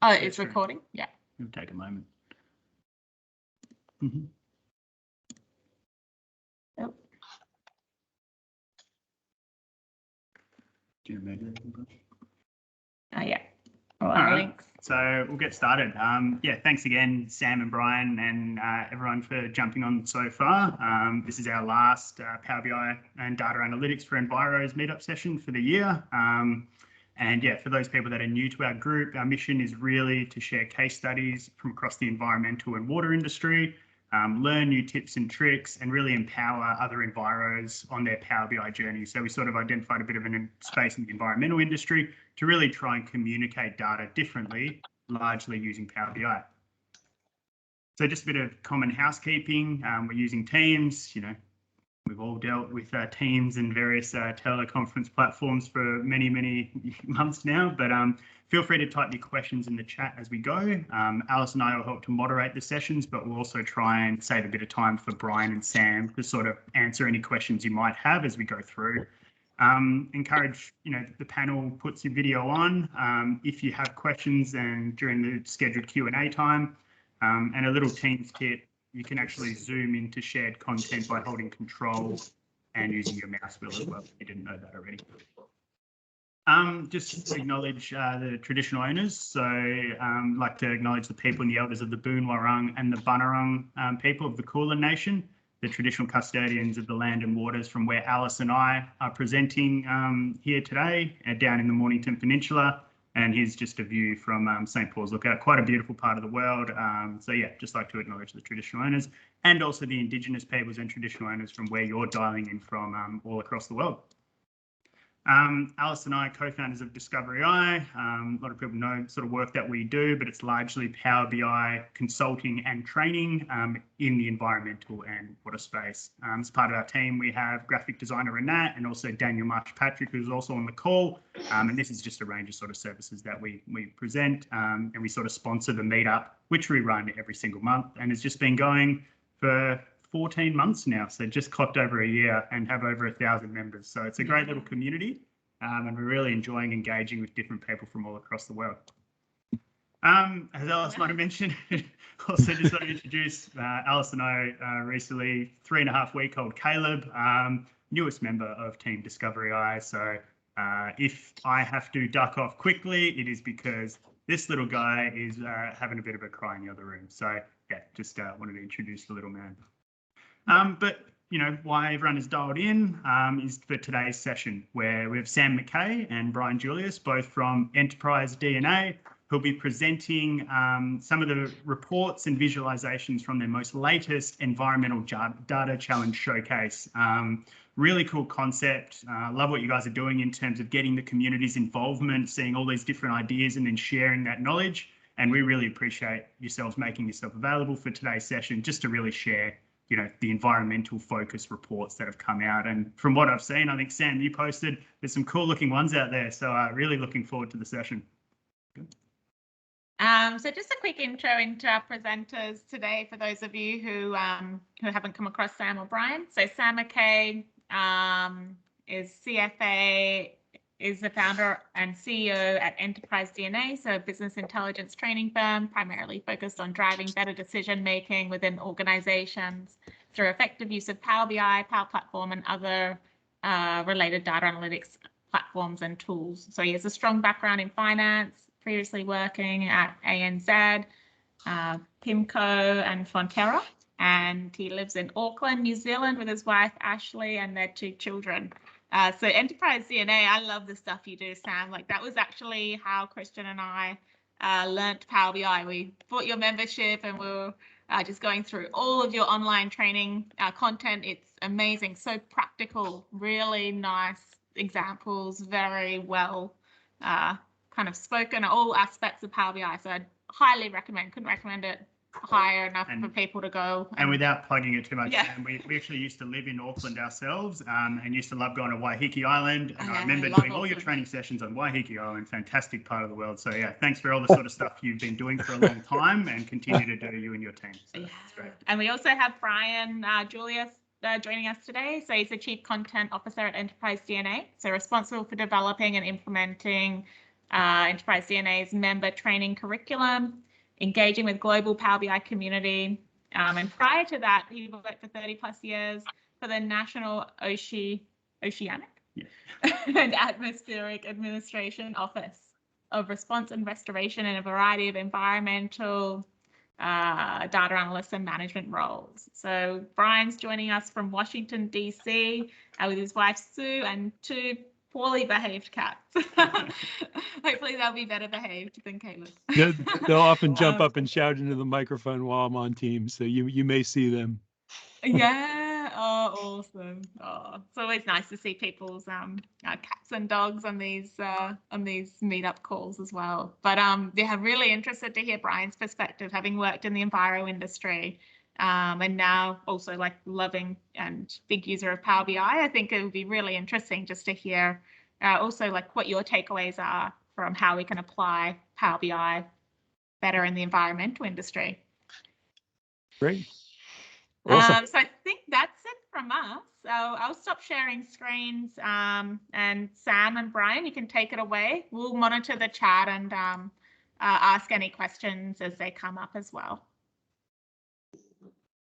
Oh, it's recording? Yeah. It'll take a moment. Oh. Do you remember? Yeah. All right. So we'll get started. Yeah, thanks again, Sam and Brian and everyone for jumping on so far. This is our last Power BI and Data Analytics for Enviro's meetup session for the year. And yeah, for those people that are new to our group, our mission is really to share case studies from across the environmental and water industry, learn new tips and tricks, and really empower other Enviros on their Power BI journey. So we sort of identified a bit of a space in the environmental industry to really try and communicate data differently, largely using Power BI. So just a bit of common housekeeping. We're using Teams. You know, we've all dealt with Teams and various teleconference platforms for many months now, but feel free to type your questions in the chat as we go. Alice and I will help to moderate the sessions, but we'll also try and save a bit of time for Brian and Sam to sort of answer any questions you might have as we go through. Encourage, the panel puts your video on if you have questions and during the scheduled Q&A time, and a little Teams tip. You can actually zoom into shared content by holding Control and using your mouse wheel as well, if you didn't know that already. Just to acknowledge the traditional owners. So like to acknowledge the people and the elders of the Boon Wurrung and the Bunurong people of the Kulin Nation, the traditional custodians of the land and waters from where Alice and I are presenting here today, down in the Mornington Peninsula. And here's just a view from St. Paul's Lookout, quite a beautiful part of the world. So yeah, just like to acknowledge the traditional owners and also the Indigenous peoples and traditional owners from where you're dialing in from all across the world. Alice and I are co-founders of Discovery Eye. A lot of people know sort of work that we do, but it's largely Power BI consulting and training in the environmental and water space. As part of our team, we have graphic designer Renat and also Daniel Marsh-Patrick, who's also on the call. And this is just a range of sort of services that we present, and we sort of sponsor the meetup, which we run every single month, and it's just been going for 14 months now, so just clocked over a year and have over 1,000 members. So it's a great little community, and we're really enjoying engaging with different people from all across the world. As Alice might have mentioned, also just want to introduce Alice and I recently 3.5-week-old Caleb, newest member of Team Discovery Eye. So if I have to duck off quickly, it is because this little guy is having a bit of a cry in the other room. So yeah, just wanted to introduce the little man. But why everyone is dialed in is for today's session, where we have Sam McKay and Brian Julius, both from Enterprise DNA, who'll be presenting some of the reports and visualizations from their most latest environmental data challenge showcase. Really cool concept. Love what you guys are doing in terms of getting the community's involvement, seeing all these different ideas and then sharing that knowledge. And we really appreciate yourselves making yourself available for today's session, just to really share the environmental focus reports that have come out. And from what I've seen, I think, Sam, you posted, there's some cool looking ones out there. So really looking forward to the session. Good. So just a quick intro into our presenters today for those of you who haven't come across Sam or Brian. So Sam McKay is CFA, is the founder and CEO at Enterprise DNA, so a business intelligence training firm primarily focused on driving better decision making within organizations through effective use of Power BI, Power Platform, and other related data analytics platforms and tools. So he has a strong background in finance, previously working at ANZ, PIMCO, and Fonterra, and he lives in Auckland, New Zealand, with his wife Ashley and their 2 children. So Enterprise DNA, I love the stuff you do, Sam. Like, that was actually how Christian and I learnt Power BI. We bought your membership and we were just going through all of your online training content. It's amazing, so practical, really nice examples, very well kind of spoken, all aspects of Power BI. So I'd highly recommend, couldn't recommend it higher enough for people to go. And without plugging it too much, yeah. we actually used to live in Auckland ourselves, and used to love going to Waiheke Island. And I remember doing all your training sessions on Waiheke Island, fantastic part of the world. So yeah, thanks for all the sort of stuff you've been doing for a long time and continue to do, you and your team. So yeah. That's great. And we also have Brian Julius joining us today. So he's the Chief Content Officer at Enterprise DNA, so responsible for developing and implementing Enterprise DNA's member training curriculum, engaging with global Power BI community. And prior to that, he worked for 30 plus years for the National Oceanic and Atmospheric Administration Office of Response and Restoration in a variety of environmental data analysts and management roles. So Brian's joining us from Washington, DC, with his wife Sue and 2 poorly behaved cats. Hopefully they'll be better behaved than Caleb. They'll often jump up and shout into the microphone while I'm on Teams, so you may see them. Yeah, oh, awesome. Oh, it's always nice to see people's cats and dogs on these meetup calls as well. But yeah, really interested to hear Brian's perspective, having worked in the enviro industry, and now also like loving and big user of Power BI. I think it would be really interesting just to hear also like what your takeaways are from how we can apply Power BI better in the environmental industry. Great. Awesome. So I think that's it from us. So I'll stop sharing screens, and Sam and Brian, you can take it away. We'll monitor the chat and ask any questions as they come up as well.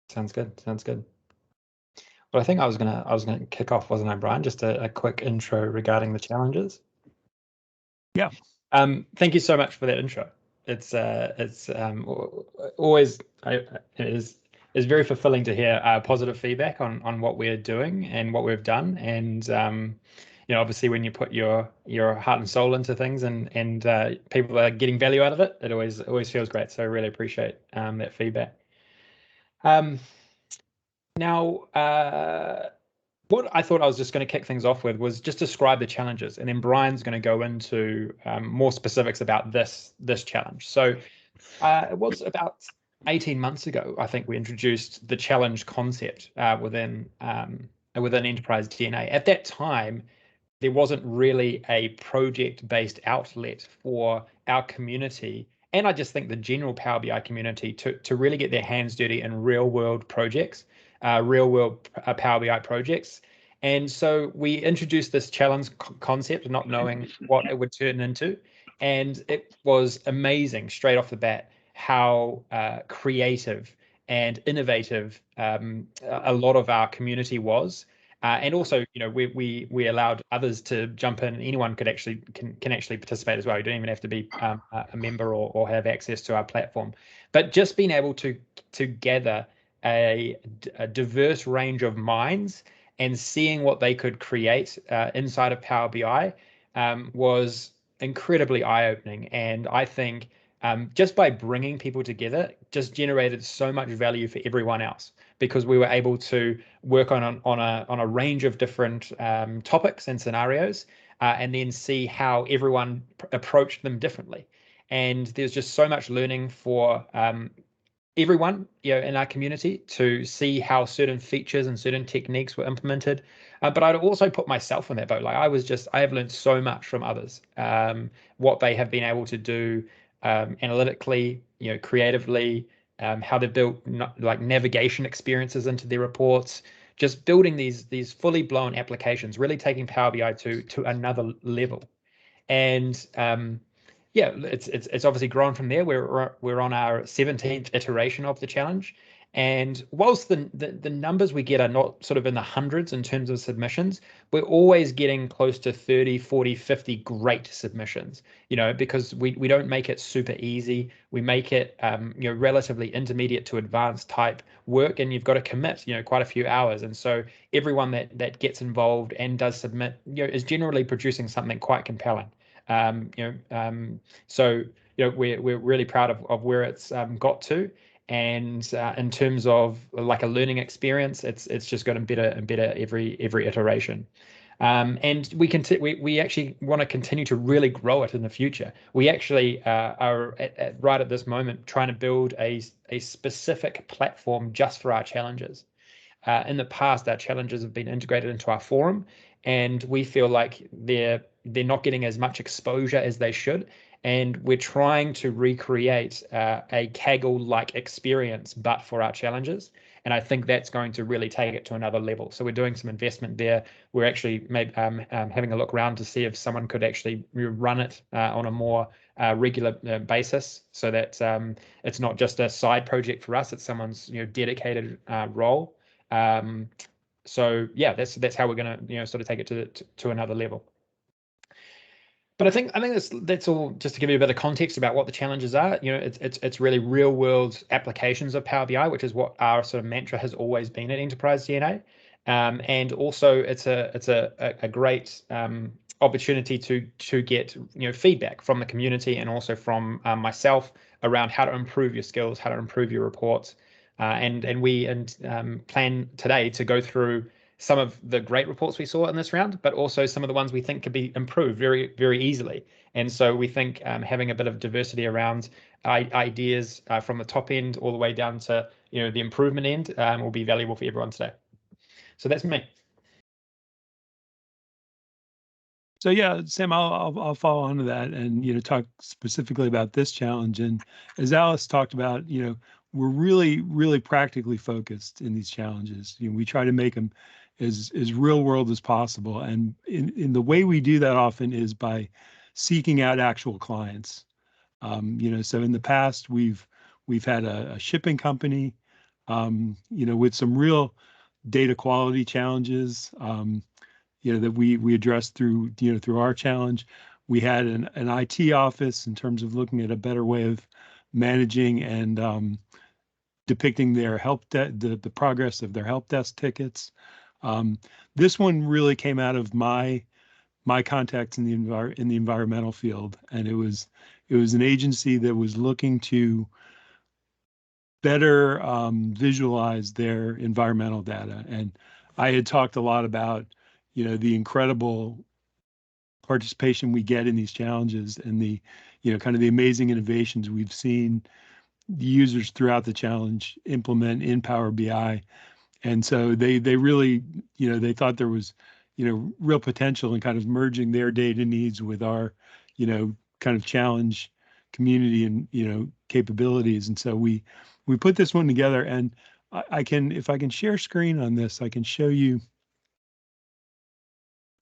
Sounds good. Sounds good. Well, I think I was gonna kick off, wasn't I, Brian? Just a quick intro regarding the challenges. Yeah. Thank you so much for that intro. It's always it's very fulfilling to hear positive feedback on what we're doing and what we've done. And you know, obviously, when you put your heart and soul into things and people are getting value out of it, it always feels great. So I really appreciate that feedback. Now, what I thought I was just going to kick things off with was just describe the challenges, and then Brian's going to go into more specifics about this challenge. So it was about 18 months ago, I think, we introduced the challenge concept within Enterprise DNA. At that time, there wasn't really a project-based outlet for our community, and I just think the general Power BI community to really get their hands dirty in real-world projects, real-world Power BI projects. And so we introduced this challenge concept, not knowing what it would turn into, and it was amazing straight off the bat how creative and innovative a lot of our community was, and also, you know, we allowed others to jump in. Anyone could actually can actually participate as well. You don't even have to be a member or have access to our platform. But just being able to gather a diverse range of minds and seeing what they could create inside of Power BI was incredibly eye-opening. And I think just by bringing people together, just generated so much value for everyone else, because we were able to work on a range of different topics and scenarios, and then see how everyone approached them differently. And there's just so much learning for everyone, you know, in our community to see how certain features and certain techniques were implemented. But I'd also put myself in that boat. Like I have learned so much from others, what they have been able to do analytically, you know, creatively, how to build like navigation experiences into their reports, just building these fully blown applications, really taking Power BI to another level. And yeah, it's obviously grown from there. We're on our 17th iteration of the challenge, and whilst the numbers we get are not sort of in the hundreds in terms of submissions, we're always getting close to 30, 40, 50 great submissions. You know, because we don't make it super easy. We make it you know, relatively intermediate to advanced type work, and you've got to commit, you know, quite a few hours. And so everyone that gets involved and does submit, you know, is generally producing something quite compelling. So you know, we're really proud of where it's got to, and in terms of like a learning experience, it's just gotten better and better every iteration. And we actually want to continue to really grow it in the future. We actually are right at this moment trying to build a specific platform just for our challenges. In the past, our challenges have been integrated into our forum, and we feel like they're they're not getting as much exposure as they should. And we're trying to recreate a Kaggle-like experience, but for our challenges. And I think that's going to really take it to another level. So we're doing some investment there. We're actually having a look around to see if someone could actually run it on a more regular basis, so that it's not just a side project for us. It's someone's dedicated role. So yeah, that's how we're going to sort of take it to another level. But I think that's all just to give you a bit of context about what the challenges are. It's really real world applications of Power BI, which is what our sort of mantra has always been at Enterprise DNA. And also it's a great opportunity to get feedback from the community, and also from myself around how to improve your skills, how to improve your reports. And we plan today to go through some of the great reports we saw in this round, but also some of the ones we think could be improved very, very easily. And so we think having a bit of diversity around ideas from the top end all the way down to the improvement end will be valuable for everyone today. So that's me. So yeah, Sam, I'll follow on to that and talk specifically about this challenge. And as Alice talked about, we're really, really practically focused in these challenges. We try to make them as real world as possible. And in the way we do that often is by seeking out actual clients. So in the past, we've had a shipping company, with some real data quality challenges, that we addressed through our challenge. We had an IT office in terms of looking at a better way of managing and depicting their the progress of their help desk tickets. This one really came out of my contacts in the environmental field, and it was an agency that was looking to better visualize their environmental data. And I had talked a lot about the incredible participation we get in these challenges, and the kind of the amazing innovations we've seen the users throughout the challenge implement in Power BI. And so they really, they thought there was, real potential in kind of merging their data needs with our, kind of challenge community and, capabilities. And so we put this one together, and if I can share screen on this, I can show you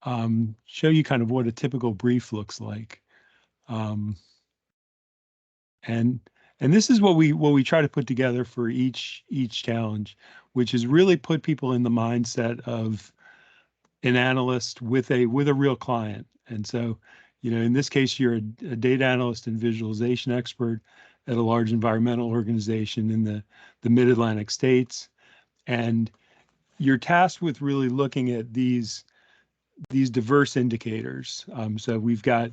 kind of what a typical brief looks like. And this is what we try to put together for each challenge, which is really put people in the mindset of an analyst with a real client. And so, in this case, you're a data analyst and visualization expert at a large environmental organization in the Mid-Atlantic states, and you're tasked with really looking at these diverse indicators. So we've got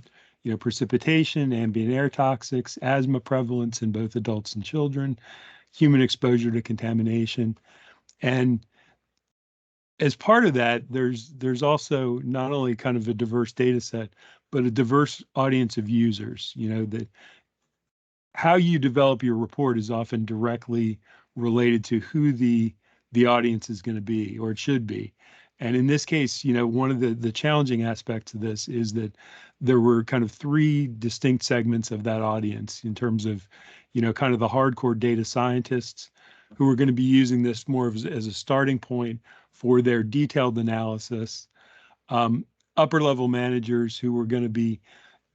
precipitation, ambient air toxics, asthma prevalence in both adults and children, human exposure to contamination. And as part of that, there's also not only kind of a diverse data set, but a diverse audience of users. That how you develop your report is often directly related to who the audience is going to be, or it should be. And in this case, one of the challenging aspects of this is that there were kind of three distinct segments of that audience in terms of, kind of the hardcore data scientists who are going to be using this more as a starting point for their detailed analysis, upper level managers who were going to be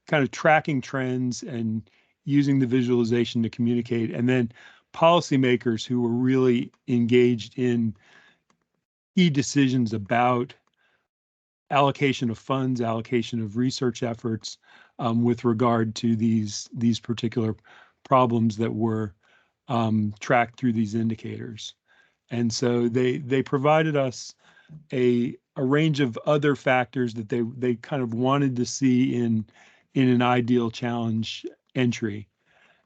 kind of tracking trends and using the visualization to communicate, and then policymakers who were really engaged in key decisions about allocation of funds, allocation of research efforts with regard to these particular problems that were tracked through these indicators. And so they provided us a range of other factors that they kind of wanted to see in an ideal challenge entry.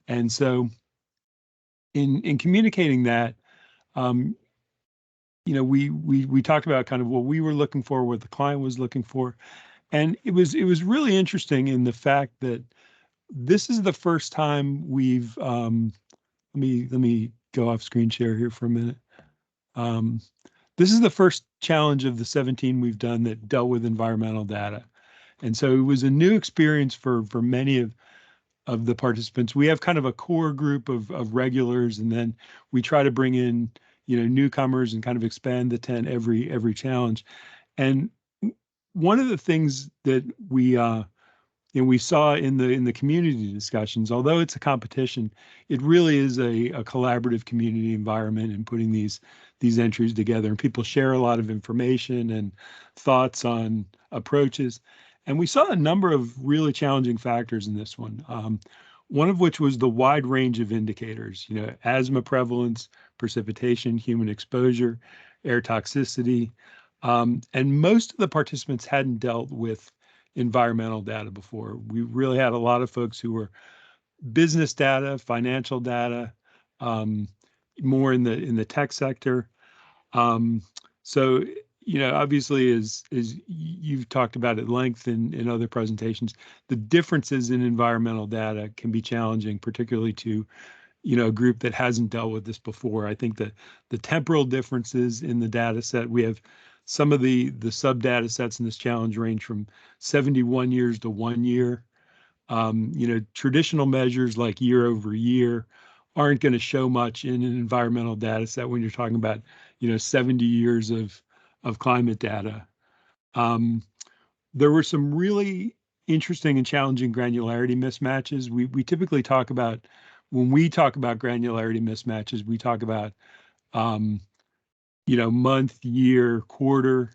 And so in communicating that, we talked about kind of what we were looking for, what the client was looking for. And it was really interesting in the fact that this is the first time we've, let me go off screen share here for a minute. This is the first challenge of the 17 we've done that dealt with environmental data. And so it was a new experience for many of the participants. We have kind of a core group of regulars, and then we try to bring in, newcomers and kind of expand the tent every challenge. And one of the things that we saw in the community discussions, although it's a competition, it really is a collaborative community environment in putting these entries together, and people share a lot of information and thoughts on approaches. And we saw a number of really challenging factors in this one. One of which was the wide range of indicators, asthma prevalence, precipitation, human exposure, air toxicity. And most of the participants hadn't dealt with environmental data before. We really had a lot of folks who were business data, financial data, more in the tech sector. So, obviously, as you've talked about at length in other presentations, the differences in environmental data can be challenging, particularly to, a group that hasn't dealt with this before. I think that the temporal differences in the data set, we have some of the sub data sets in this challenge range from 71 years to 1 year. Traditional measures like year over year aren't going to show much in an environmental data set when you're talking about, 70 years of climate data. There were some really interesting and challenging granularity mismatches. We typically talk about, when we talk about granularity mismatches, we talk about, month, year, quarter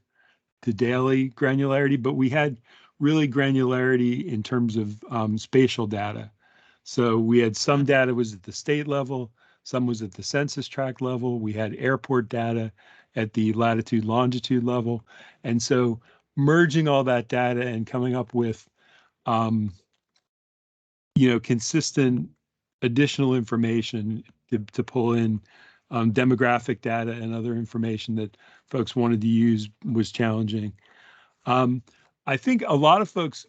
to daily granularity, but we had really granularity in terms of spatial data. So we had some data was at the state level, some was at the census tract level. We had airport data at the latitude, longitude level. And so merging all that data and coming up with, consistent additional information to pull in demographic data and other information that folks wanted to use was challenging. I think a lot of folks,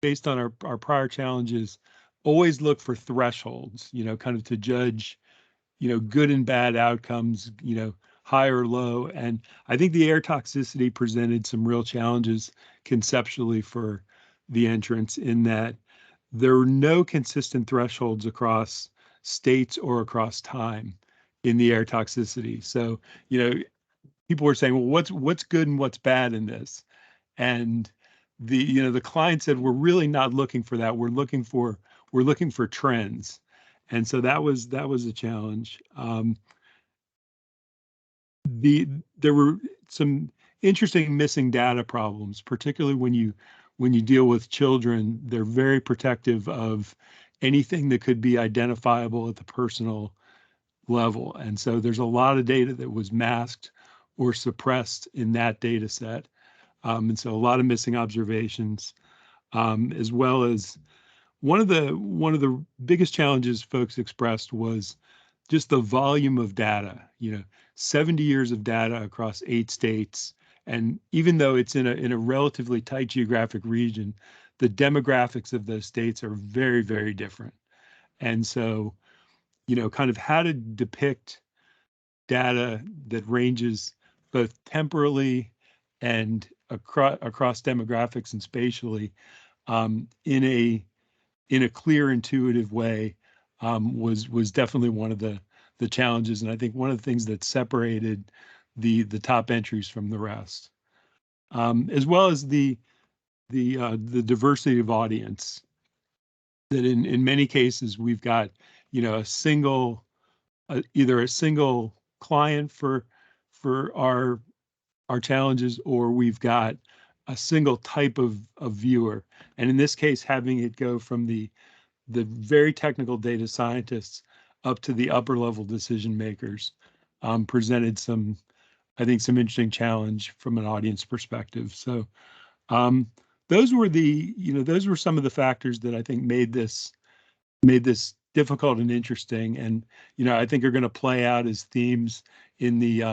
based on our prior challenges, always look for thresholds, kind of to judge, good and bad outcomes, high or low. And I think the air toxicity presented some real challenges conceptually for the entrants, in that there were no consistent thresholds across states or across time in the air toxicity. So, people were saying, well, what's good and what's bad in this? And the client said, we're really not looking for that. We're looking for trends. And so that was a challenge. There were some interesting missing data problems, particularly when you deal with children. They're very protective of anything that could be identifiable at the personal level. And so there's a lot of data that was masked or suppressed in that data set. And so a lot of missing observations, as well as one of the biggest challenges folks expressed was just the volume of data, 70 years of data across 8 states. And even though it's in a relatively tight geographic region, the demographics of those states are very, very different. And so, kind of how to depict data that ranges both temporally and across demographics and spatially, in a clear, intuitive way, was definitely one of the challenges, and I think one of the things that separated the top entries from the rest, as well as the diversity of audience. That in many cases we've got, either a single client for our challenges, or we've got a single type of viewer. And in this case, having it go from the very technical data scientists up to the upper level decision makers presented some interesting challenge from an audience perspective. So those were some of the factors that I think made this difficult and interesting, and I think are going to play out as themes in the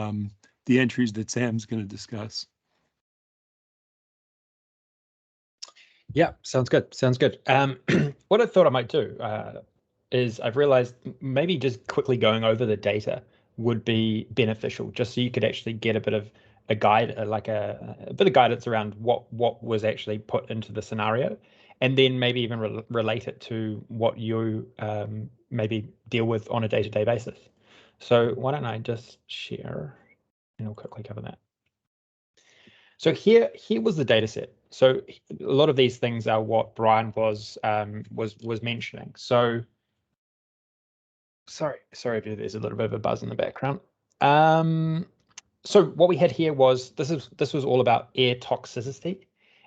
entries that Sam's going to discuss. Yeah, sounds good. What I thought I might do is, I've realized maybe just quickly going over the data would be beneficial, just so you could actually get a bit of a guide, like a bit of guidance around what was actually put into the scenario, and then maybe even relate it to what you maybe deal with on a day-to-day basis. So why don't I just share, and we'll quickly cover that. So here was the data set. So a lot of these things are what Brian was mentioning. So sorry if there's a little bit of a buzz in the background. So what we had here was this was all about air toxicity,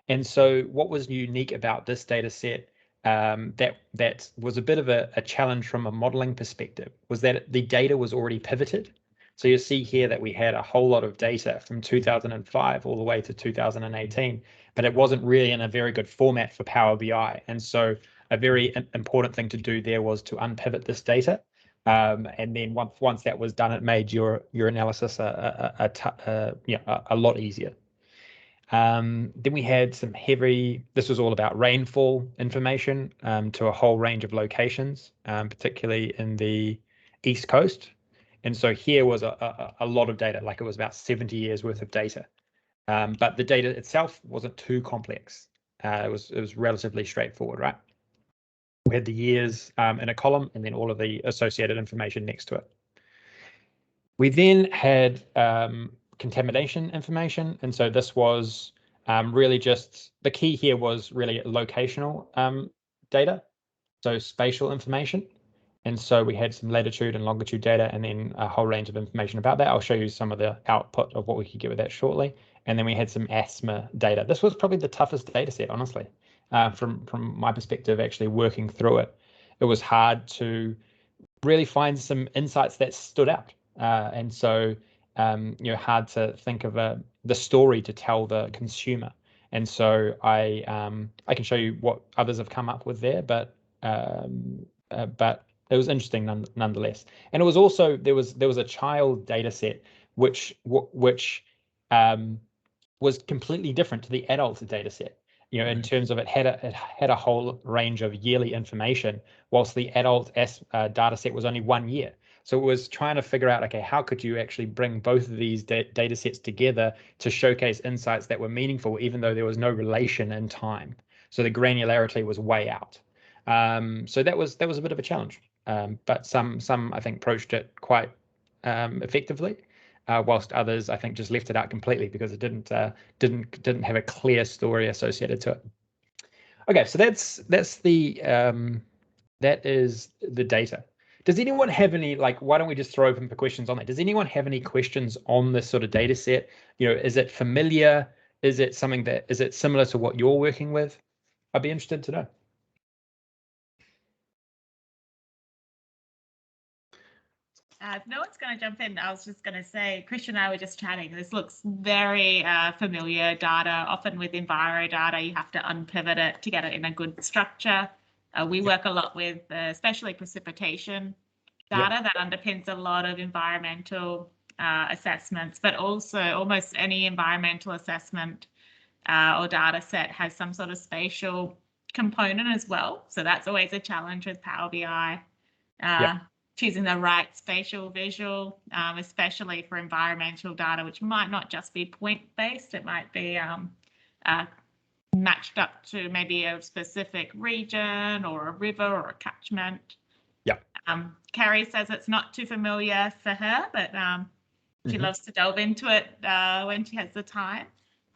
and so what was unique about this data set that was a bit of a challenge from a modeling perspective was that the data was already pivoted. So you see here that we had a whole lot of data from 2005 all the way to 2018, but it wasn't really in a very good format for Power BI. And so a very important thing to do there was to unpivot this data. And then once that was done, it made your analysis a lot easier. Then we had some this was all about rainfall information to a whole range of locations, particularly in the East Coast. And so here was a lot of data, like it was about 70 years worth of data. But the data itself wasn't too complex. It was relatively straightforward, right? We had the years in a column and then all of the associated information next to it. We then had contamination information. And so this was really just, the key here was really locational data, so spatial information. And so we had some latitude and longitude data and then a whole range of information about that. I'll show you some of the output of what we could get with that shortly. And then we had some asthma data. This was probably the toughest data set, honestly, from my perspective, actually working through it. It was hard to really find some insights that stood out. And so, hard to think of the story to tell the consumer. And so I can show you what others have come up with there, but it was interesting nonetheless. And it was also there was a child data set which was completely different to the adult data set. In terms of it had a whole range of yearly information, whilst the adult data set was only 1 year. So it was trying to figure out, okay, how could you actually bring both of these data sets together to showcase insights that were meaningful, even though there was no relation in time. So the granularity was way out. So that was a bit of a challenge. But some I think approached it quite effectively, whilst others I think just left it out completely because it didn't have a clear story associated to it. Okay, so that is the data. Does anyone have any, why don't we just throw open for questions on that? Does anyone have any questions on this sort of data set? Is it familiar? Is it similar to what you're working with? I'd be interested to know. If no one's going to jump in, I was just going to say, Christian and I were just chatting. This looks very familiar data. Often with Enviro data, you have to unpivot it to get it in a good structure. We work a lot with especially precipitation data that underpins a lot of environmental assessments, but also almost any environmental assessment or data set has some sort of spatial component as well. So that's always a challenge with Power BI. Choosing the right spatial visual, especially for environmental data, which might not just be point-based. It might be matched up to maybe a specific region or a river or a catchment. Carrie says it's not too familiar for her, but she loves to delve into it when she has the time.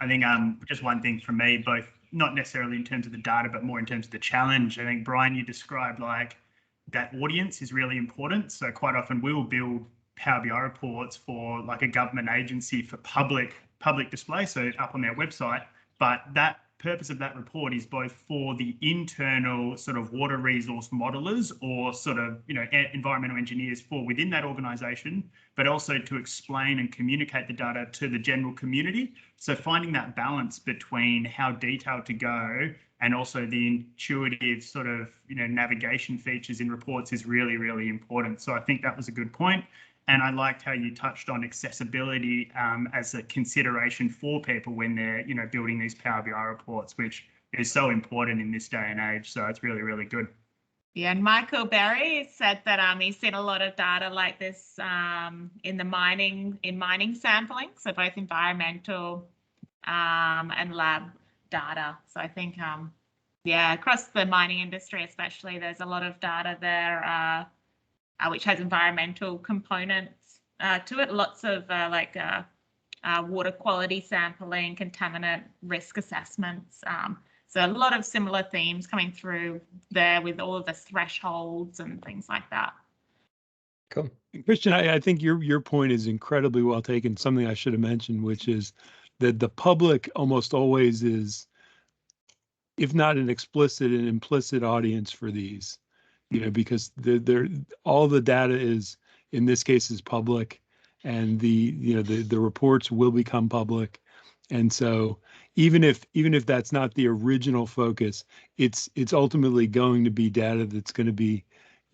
I think just one thing from me, both not necessarily in terms of the data, but more in terms of the challenge. I think, Brian, you described that audience is really important. So quite often we will build Power BI reports for a government agency for public display, so up on their website. But that purpose of that report is both for the internal sort of water resource modelers or sort of environmental engineers for within that organisation, but also to explain and communicate the data to the general community. So finding that balance between how detailed to go and also the intuitive sort of navigation features in reports is really, really important. So I think that was a good point. And I liked how you touched on accessibility as a consideration for people when they're building these Power BI reports, which is so important in this day and age. So it's really, really good. Yeah, and Michael Berry said that he's seen a lot of data like this in mining sampling, so both environmental and lab data. So I think yeah, across the mining industry especially, there's a lot of data there which has environmental components to it. Lots of water quality sampling, contaminant risk assessments. So a lot of similar themes coming through there with all of the thresholds and things like that. Cool. Christian, I think your point is incredibly well taken. Something I should have mentioned, which is that the public almost always is, if not an explicit, an implicit audience for these, because they're all the data is, in this case, is public, and the reports will become public. And so even if that's not the original focus, it's ultimately going to be data that's going to be,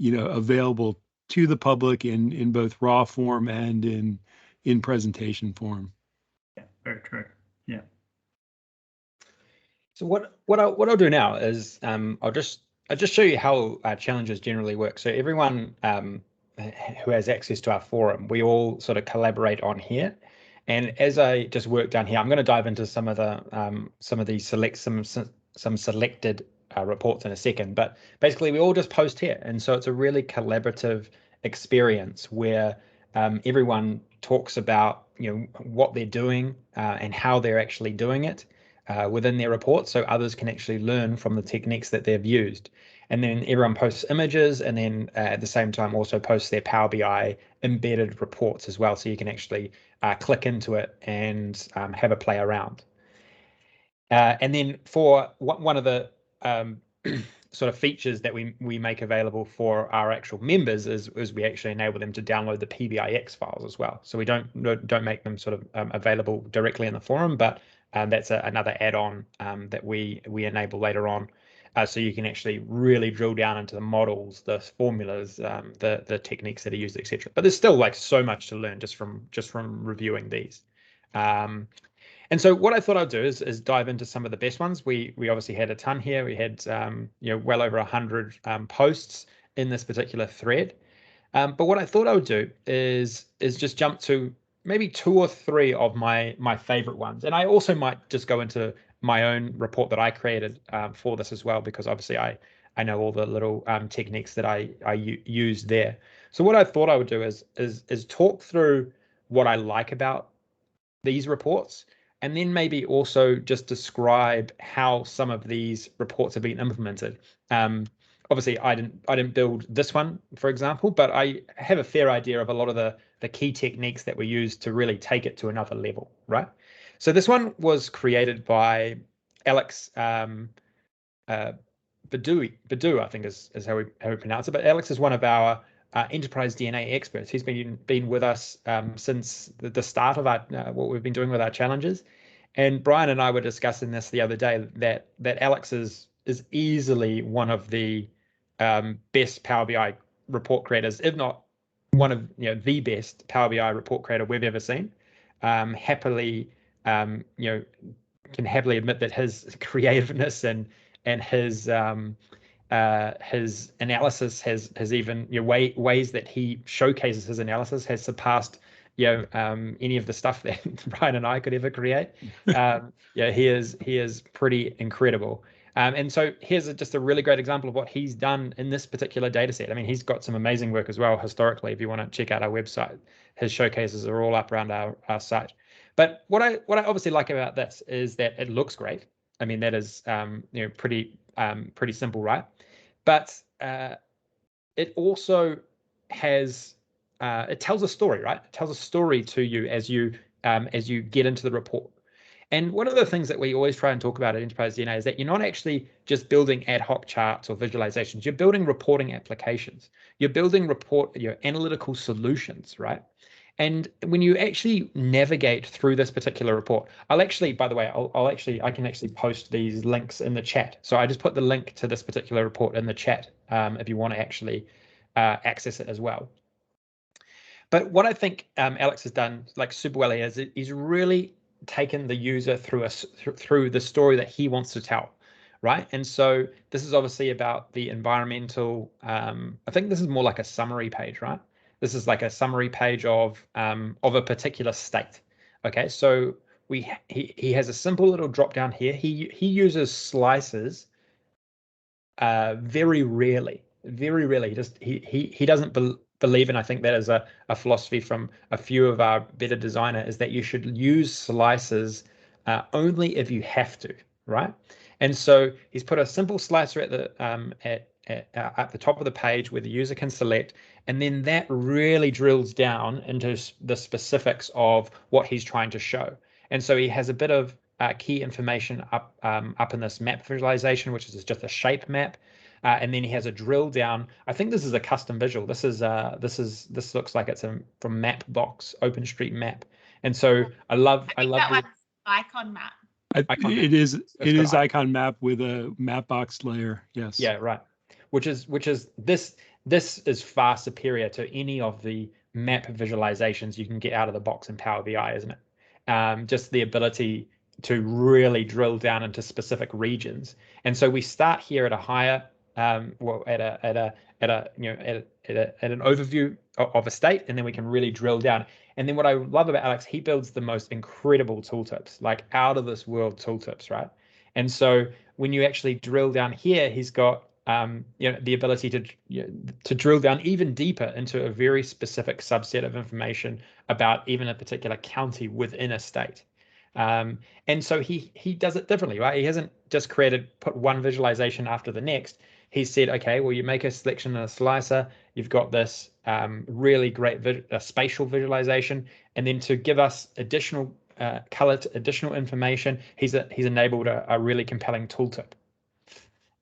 available to the public in both raw form and in presentation form. Yeah, very true. Yeah. So what I'll do now is I'll just show you how challenges generally work. So everyone who has access to our forum, we all sort of collaborate on here. And as I just work down here, I'm going to dive into some of these some selected reports in a second. But basically, we all just post here, and so it's a really collaborative experience where everyone talks about what they're doing and how they're actually doing it within their report, so others can actually learn from the techniques that they've used. And then everyone posts images, and then at the same time also posts their Power BI embedded reports as well, so you can actually click into it and have a play around. And then for one of the sort of features that we make available for our actual members is we actually enable them to download the PBIX files as well. So we don't make them sort of available directly in the forum, but that's another add-on that we enable later on. So you can actually really drill down into the models, the formulas, the techniques that are used, etc. But there's still like so much to learn just from reviewing these. And so what I thought I'd do is dive into some of the best ones. We obviously had a ton here. We had well over 100 posts in this particular thread. But what I thought I would do is just jump to maybe 2 or 3 of my favorite ones. And I also might just go into my own report that I created for this as well, because obviously I know all the little techniques that I use there. So what I thought I would do is talk through what I like about these reports, and then maybe also just describe how some of these reports have been implemented. Obviously, I didn't build this one, for example, but I have a fair idea of a lot of the key techniques that we use to really take it to another level, right? So this one was created by Alex Badu, I think is how we pronounce it. But Alex is one of our enterprise DNA experts. He's been with us since the start of our what we've been doing with our challenges. And Brian and I were discussing this the other day, that Alex is easily one of the best Power BI report creators, if not one of the best Power BI report creator we've ever seen. Happily, can happily admit that his creativeness and his analysis has even ways that he showcases his analysis has surpassed any of the stuff that Brian and I could ever create. He is pretty incredible. And so here's just a really great example of what he's done in this particular data set. I mean, he's got some amazing work as well historically. If you want to check out our website, his showcases are all up around our site. But what I obviously like about this is that it looks great. I mean, that is pretty simple, right? But it also has it tells a story, right? It tells a story to you as you get into the report. And one of the things that we always try and talk about at Enterprise DNA is that you're not actually just building ad hoc charts or visualizations. You're building reporting applications. You're building analytical solutions, right? And when you actually navigate through this particular report, I can actually post these links in the chat. So I just put the link to this particular report in the chat if you want to actually access it as well. But what I think Alex has done super well here is he's really taken the user through the story that he wants to tell, right? And so this is obviously about the environmental, I think this is more like a summary page, right? This is like a summary page of a particular state. Okay, so he has a simple little drop down here. He uses slices very rarely. He doesn't believe, and I think that is a philosophy from a few of our better designer, is that you should use slices only if you have to, right? And so he's put a simple slicer at the top of the page where the user can select, and then that really drills down into the specifics of what he's trying to show. And so he has a bit of key information up in this map visualization, which is just a shape map. And then he has a drill down. I think this is a custom visual. This looks like it's from Mapbox OpenStreetMap. And so I love that one's icon map. It is icon map with a Mapbox layer. Yes. Yeah, right. Which is this is far superior to any of the map visualizations you can get out of the box in Power BI, isn't it? Just the ability to really drill down into specific regions. And so we start here at a higher, well, at an overview of a state, and then we can really drill down. And then what I love about Alex, he builds the most incredible tooltips, like out of this world tooltips, right? And so when you actually drill down here, he's got the ability to drill down even deeper into a very specific subset of information about even a particular county within a state. And so he does it differently, right? He hasn't just put one visualization after the next. He said, okay, well, you make a selection in a slicer, you've got this really great spatial visualization, and then to give us additional color, additional information, he's enabled a really compelling tooltip.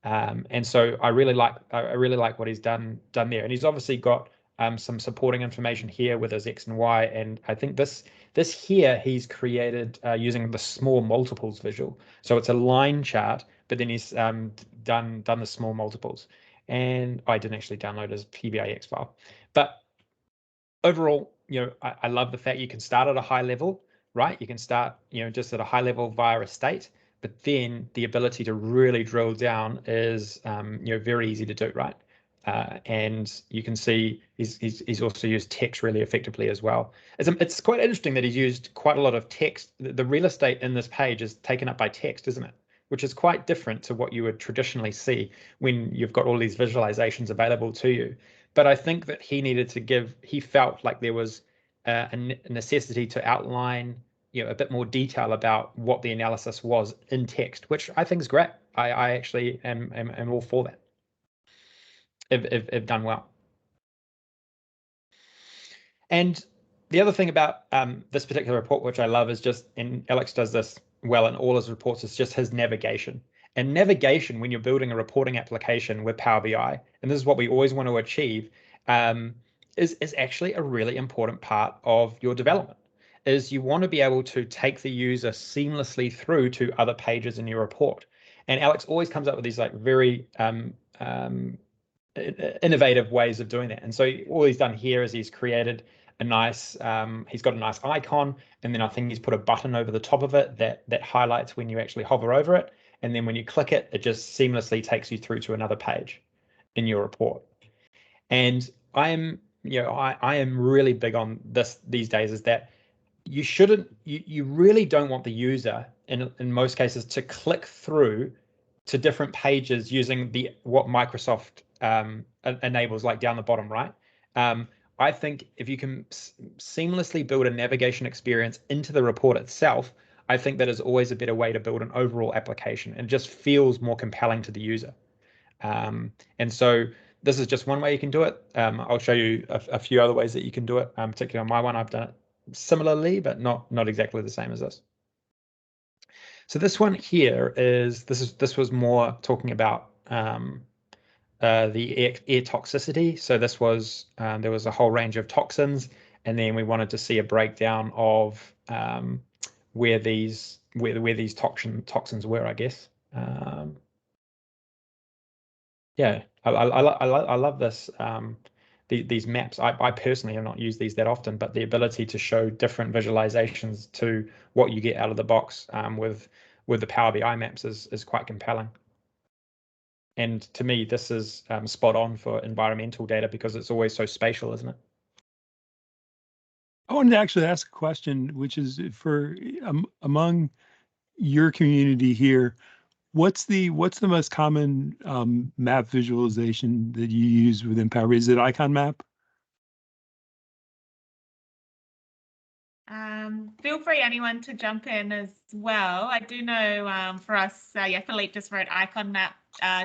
And so I really like what he's done there, and he's obviously got some supporting information here with his X and Y, and I think this here he's created using the small multiples visual. So it's a line chart, but then he's done the small multiples. And I didn't actually download his PBIX file, but overall, I love the fact you can start at a high level, right? You can start, just at a high level via a state, but then the ability to really drill down is, very easy to do, right? And you can see he's also used text really effectively as well. It's quite interesting that he's used quite a lot of text. The real estate in this page is taken up by text, isn't it? Which is quite different to what you would traditionally see when you've got all these visualizations available to you. But I think that he felt like there was a necessity to outline, a bit more detail about what the analysis was in text, which I think is great. I actually am all for that. If done well. And the other thing about this particular report, which I love, is and Alex does this well in all his reports, is just his navigation. And navigation, when you're building a reporting application with Power BI, and this is what we always want to achieve, is actually a really important part of your development. Is you want to be able to take the user seamlessly through to other pages in your report. And Alex always comes up with these like very innovative ways of doing that. And so all he's done here is he's created a nice, he's got a nice icon, and then I think he's put a button over the top of it that highlights when you actually hover over it. And then when you click it, it just seamlessly takes you through to another page in your report. And I am really big on this these days, is that you really don't want the user in most cases to click through to different pages using what Microsoft enables, like down the bottom right. I think if you can seamlessly build a navigation experience into the report itself, I think that is always a better way to build an overall application, and just feels more compelling to the user. And so this is just one way you can do it. I'll show you a few other ways that you can do it. Particularly on my one, I've done it similarly, but not exactly the same as this. So this one here this was more talking about the air toxicity. So this was there was a whole range of toxins, and then we wanted to see a breakdown of where these toxins were, I guess. Yeah, I love this. These maps. I personally have not used these that often, but the ability to show different visualizations to what you get out of the box with the Power BI maps is quite compelling. And to me, this is spot on for environmental data because it's always so spatial, isn't it? I wanted to actually ask a question, which is for among your community here, what's the most common map visualization that you use within PowerBI? Is it icon map? Feel free anyone to jump in as well. I do know for us, yeah, Philippe just wrote icon map.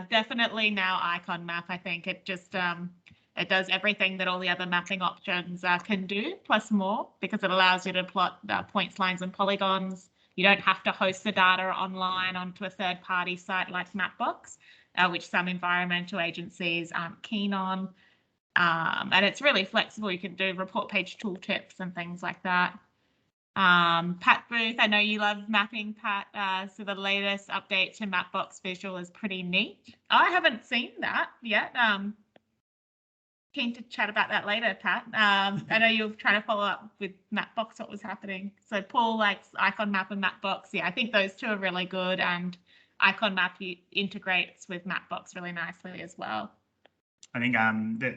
Definitely now icon map. I think it just it does everything that all the other mapping options can do, plus more, because it allows you to plot points, lines, and polygons. You don't have to host the data online onto a third-party site like Mapbox, which some environmental agencies aren't keen on. And it's really flexible. You can do report page tooltips and things like that. Pat Booth, I know you love mapping, Pat. So the latest update to Mapbox Visual is pretty neat. I haven't seen that yet. Keen to chat about that later, Pat. I know you're trying to follow up with Mapbox, what was happening. So Paul likes Icon Map and Mapbox. Yeah, I think those two are really good, and Icon Map integrates with Mapbox really nicely as well. I think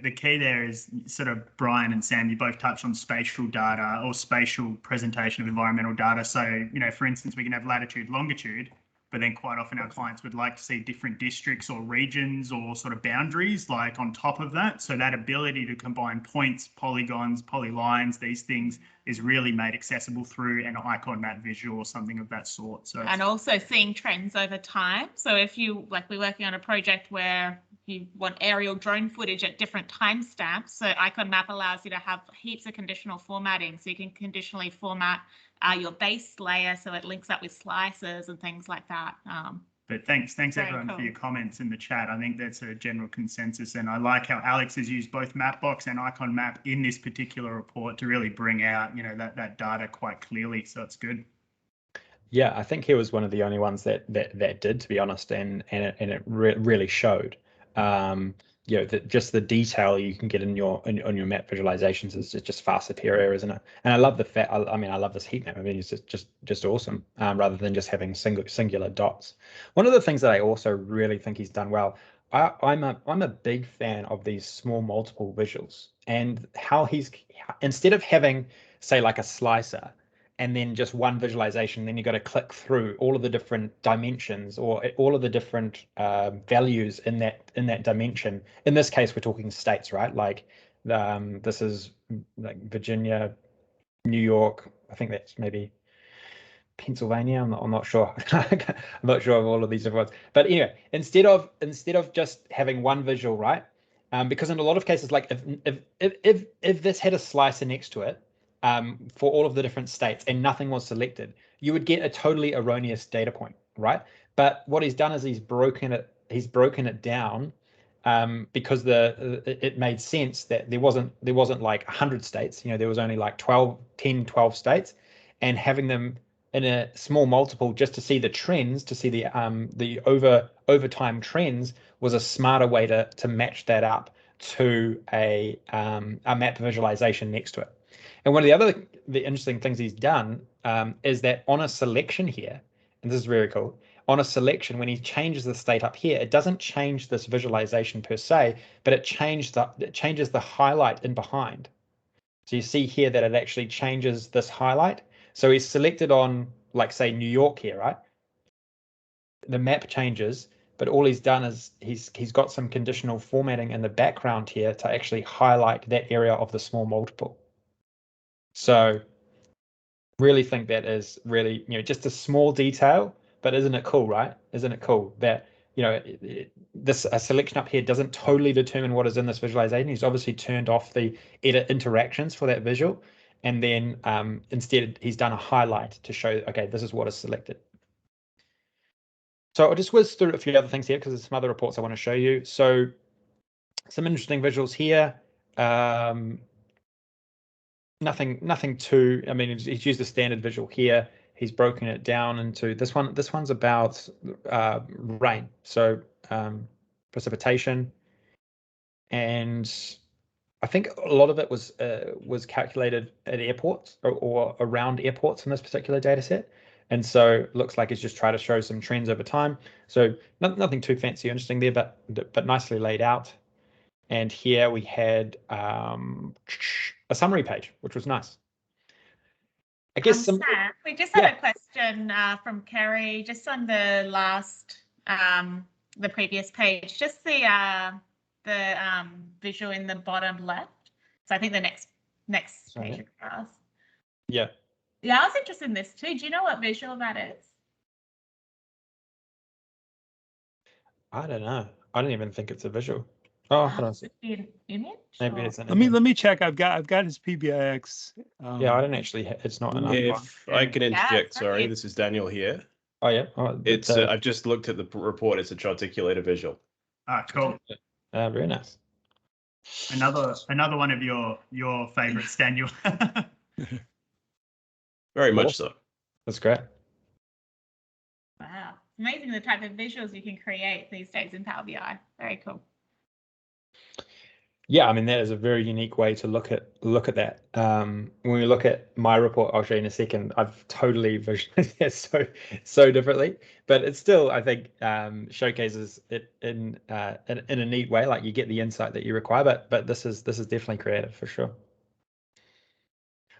the key there is sort of Brian and Sam, you both touched on spatial data or spatial presentation of environmental data. So, you know, for instance, we can have latitude, longitude, but then quite often our clients would like to see different districts or regions or sort of boundaries like on top of that. So that ability to combine points, polygons, polylines, these things is really made accessible through an icon map visual or something of that sort. So, and also seeing trends over time. So if you, like, we're working on a project where you want aerial drone footage at different timestamps. So Icon Map allows you to have heaps of conditional formatting. So you can conditionally format your base layer so it links up with slices and things like that. But thanks everyone for your comments in the chat. I think that's a general consensus, and I like how Alex has used both Mapbox and Icon Map in this particular report to really bring out, you know, that data quite clearly. So it's good. Yeah, I think he was one of the only ones that did, to be honest, and it really showed. You know, just the detail you can get in your map visualizations is just far superior, isn't it? And I love the fact. I mean, I love this heat map. I mean, it's just awesome. Rather than just having singular dots. One of the things that I also really think he's done well. I'm a big fan of these small multiple visuals and how he's, instead of having, say, like a slicer and then just one visualization, then you got to click through all of the different dimensions or all of the different values in that dimension. In this case, we're talking states, right? Like this is like Virginia, New York. I think that's maybe Pennsylvania. I'm not sure. I'm not sure of all of these different ones. But anyway, instead of just having one visual, right? Because in a lot of cases, like if this had a slicer next to it, for all of the different states and nothing was selected, you would get a totally erroneous data point, right? But what he's done is he's broken it down because it made sense that there wasn't like 100 states, you know, there was only like 12 states, and having them in a small multiple just to see the trends, to see the over time trends was a smarter way to match that up to a map visualization next to it. And one of the interesting things he's done is that on a selection here, and this is very cool, on a selection, when he changes the state up here, it doesn't change this visualization per se, but it changes the highlight in behind. So you see here that it actually changes this highlight. So he's selected on, like, say, New York here, right? The map changes, but all he's done is he's got some conditional formatting in the background here to actually highlight that area of the small multiple. So really think that is really, you know, just a small detail, but isn't it cool, right? Isn't it cool that, you know, a selection up here doesn't totally determine what is in this visualization. He's obviously turned off the edit interactions for that visual. And then instead, he's done a highlight to show, okay, this is what is selected. So I'll just whiz through a few other things here because there's some other reports I want to show you. So some interesting visuals here. Nothing too, I mean, he's used a standard visual here. He's broken it down into this one. This one's about rain, so precipitation, and I think a lot of it was calculated at airports or around airports in this particular data set. And so it looks like it's just trying to show some trends over time. So nothing too fancy or interesting there, but nicely laid out. And here we had a summary page, which was nice. I guess Sam, we just had a question from Kerry, just on the last, the previous page, just the visual in the bottom left. So I think the next page across. Yeah. Yeah, I was interested in this too. Do you know what visual that is? I don't know. I don't even think it's a visual. Oh, hold on. An image? Maybe it's an Let me check. I've got his PBIX. Yeah, I don't actually. It's not enough. If I can interject, sorry, this is Daniel here. Oh yeah. Oh, It's I've just looked at the report. It's a Charticulator visual. Ah, cool. Very nice. Another one of your favorites, Daniel. Very much so. That's great. Wow, amazing the type of visuals you can create these days in Power BI. Very cool. Yeah, I mean that is a very unique way to look at that. When we look at my report, I'll show you in a second. I've totally visualized it so differently, but it still, I think, showcases it in a neat way. Like you get the insight that you require, but this is definitely creative for sure.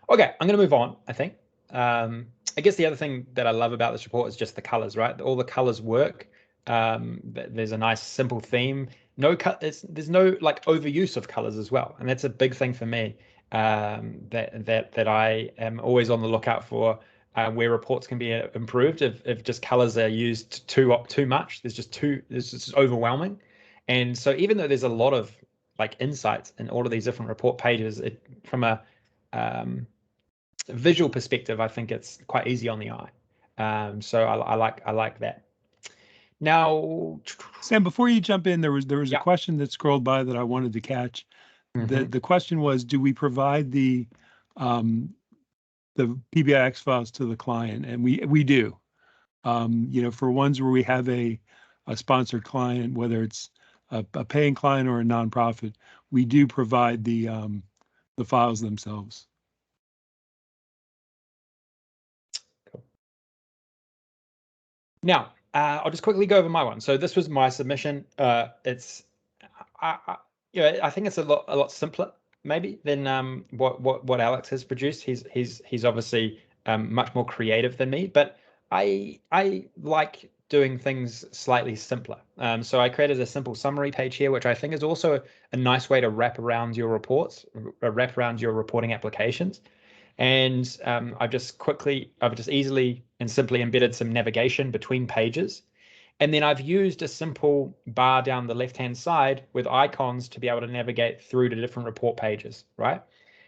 Okay, I'm going to move on. I think. I guess the other thing that I love about this report is just the colors, right? All the colors work. There's a nice simple theme. There's no like overuse of colors as well, and that's a big thing for me. That I am always on the lookout for, where reports can be improved if just colors are used too much. There's just overwhelming, and so even though there's a lot of like insights in all of these different report pages, from a visual perspective, I think it's quite easy on the eye. So I like that. Now, Sam, before you jump in, there was a question that scrolled by that I wanted to catch. Mm-hmm. The question was, do we provide the PBIX files to the client? And we do. For ones where we have a sponsored client, whether it's a paying client or a nonprofit, we do provide the files themselves. Cool. Now, I'll just quickly go over my one. So this was my submission. I think it's a lot simpler maybe than what Alex has produced. He's obviously much more creative than me, but I like doing things slightly simpler. So I created a simple summary page here, which I think is also a nice way to wrap around your reports, wrap around your reporting applications. And I've just easily and simply embedded some navigation between pages. And then I've used a simple bar down the left-hand side with icons to be able to navigate through to different report pages, right?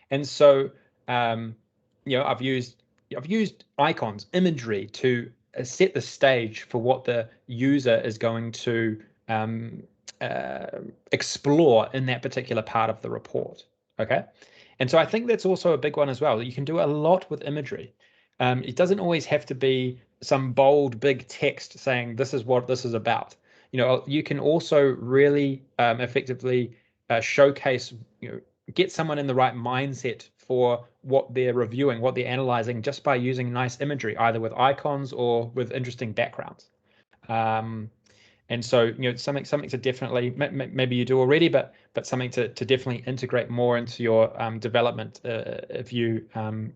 And so, I've used icons, imagery to set the stage for what the user is going to explore in that particular part of the report, okay? And so I think that's also a big one as well. You can do a lot with imagery. It doesn't always have to be some bold, big text saying this is what this is about. You can also really effectively showcase, get someone in the right mindset for what they're reviewing, what they're analyzing, just by using nice imagery, either with icons or with interesting backgrounds. And so, something to definitely, maybe you do already, but something to definitely integrate more into your development if you have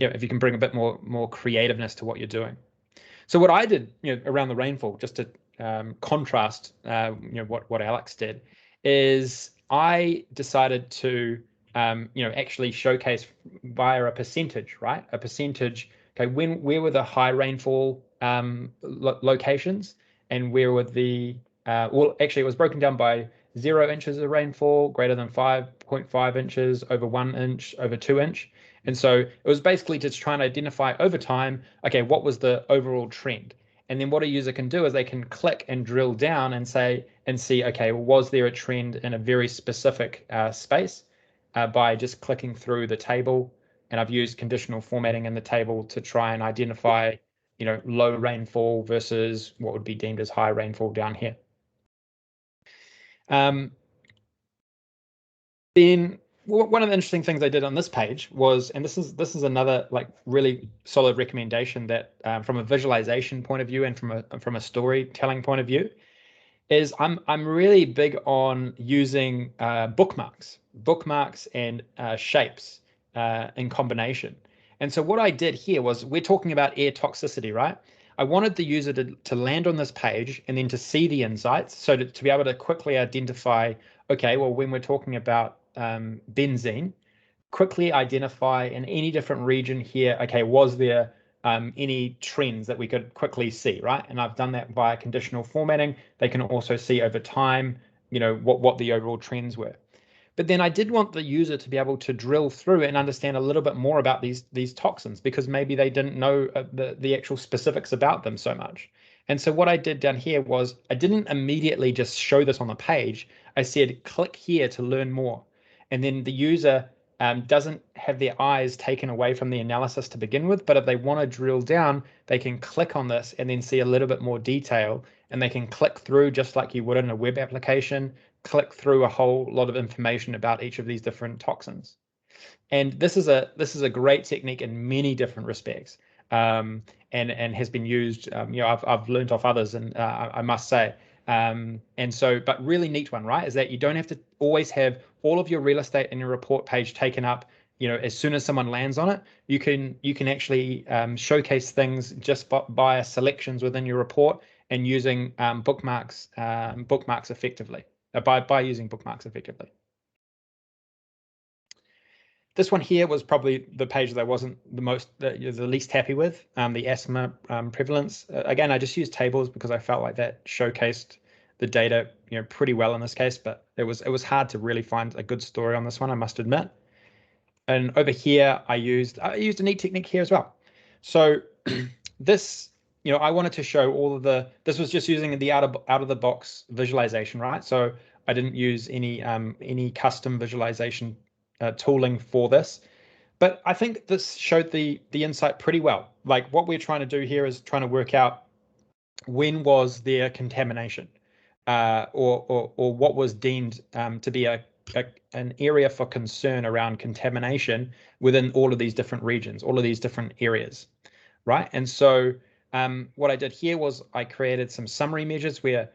if you can bring a bit more creativeness to what you're doing. So what I did, around the rainfall, just to contrast, what Alex did, is I decided to, actually showcase via a percentage, right? A percentage. Okay, where were the high rainfall locations? And where were the, well, actually, it was broken down by 0 inches of rainfall, greater than 5.5 inches, over 1 inch, over 2 inch. And so it was basically just trying to identify over time, okay, what was the overall trend? And then what a user can do is they can click and drill down and see, okay, was there a trend in a very specific space by just clicking through the table. And I've used conditional formatting in the table to try and identify low rainfall versus what would be deemed as high rainfall down here. Then one of the interesting things I did on this page was, and this is another like really solid recommendation that from a visualization point of view and from a storytelling point of view, is I'm really big on using bookmarks and shapes in combination. And so what I did here was, we're talking about air toxicity, right? I wanted the user to land on this page and then to see the insights, so to be able to quickly identify, okay, well, when we're talking about benzene, quickly identify in any different region here, okay, was there any trends that we could quickly see, right? And I've done that via conditional formatting. They can also see over time, you know, what the overall trends were. But then I did want the user to be able to drill through and understand a little bit more about these toxins, because maybe they didn't know the actual specifics about them so much. And so what I did down here was, I didn't immediately just show this on the page. I said, click here to learn more. And then the user doesn't have their eyes taken away from the analysis to begin with, but if they want to drill down, they can click on this and then see a little bit more detail, and they can click through just like you would in a web application, click through a whole lot of information about each of these different toxins. And this is a great technique in many different respects, and has been used. You know, I've learned off others, and I must say. And so, but really neat one, right? Is that you don't have to always have all of your real estate in your report page taken up. You know, as soon as someone lands on it, you can actually showcase things just by selections within your report, and using bookmarks effectively. By using bookmarks effectively. This one here was probably the page that I wasn't the least happy with, the asthma prevalence. Again, I just used tables because I felt like that showcased the data, you know, pretty well in this case, but it was hard to really find a good story on this one, I must admit. And over here, I used a neat technique here as well. So this, you know, I wanted to show all of this was just using the out of the box visualization, right? So I didn't use any custom visualization tooling for this, but I think this showed the insight pretty well. Like, what we're trying to do here is trying to work out when was there contamination, or what was deemed to be an area for concern around contamination within all of these different regions, all of these different areas, right? And so what I did here was I created some summary measures where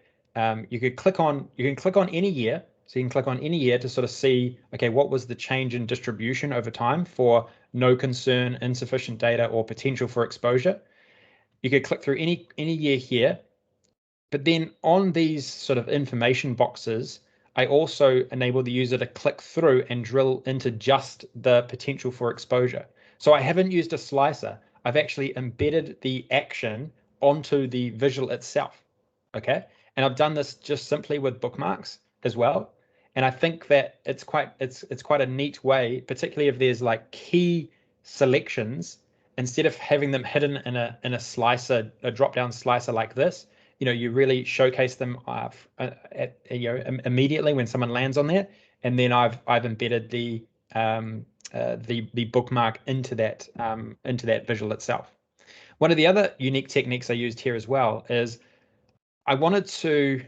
you can click on any year. So you can click on any year to sort of see, okay, what was the change in distribution over time for no concern, insufficient data, or potential for exposure. You could click through any year here, but then on these sort of information boxes, I also enable the user to click through and drill into just the potential for exposure. So I haven't used a slicer. I've actually embedded the action onto the visual itself, okay? And I've done this just simply with bookmarks as well. And I think that it's quite a neat way, particularly if there's like key selections, instead of having them hidden in a slicer, a drop-down slicer like this, you know, you really showcase them immediately when someone lands on there. And then I've embedded the bookmark into that visual itself. One of the other unique techniques I used here as well is I wanted to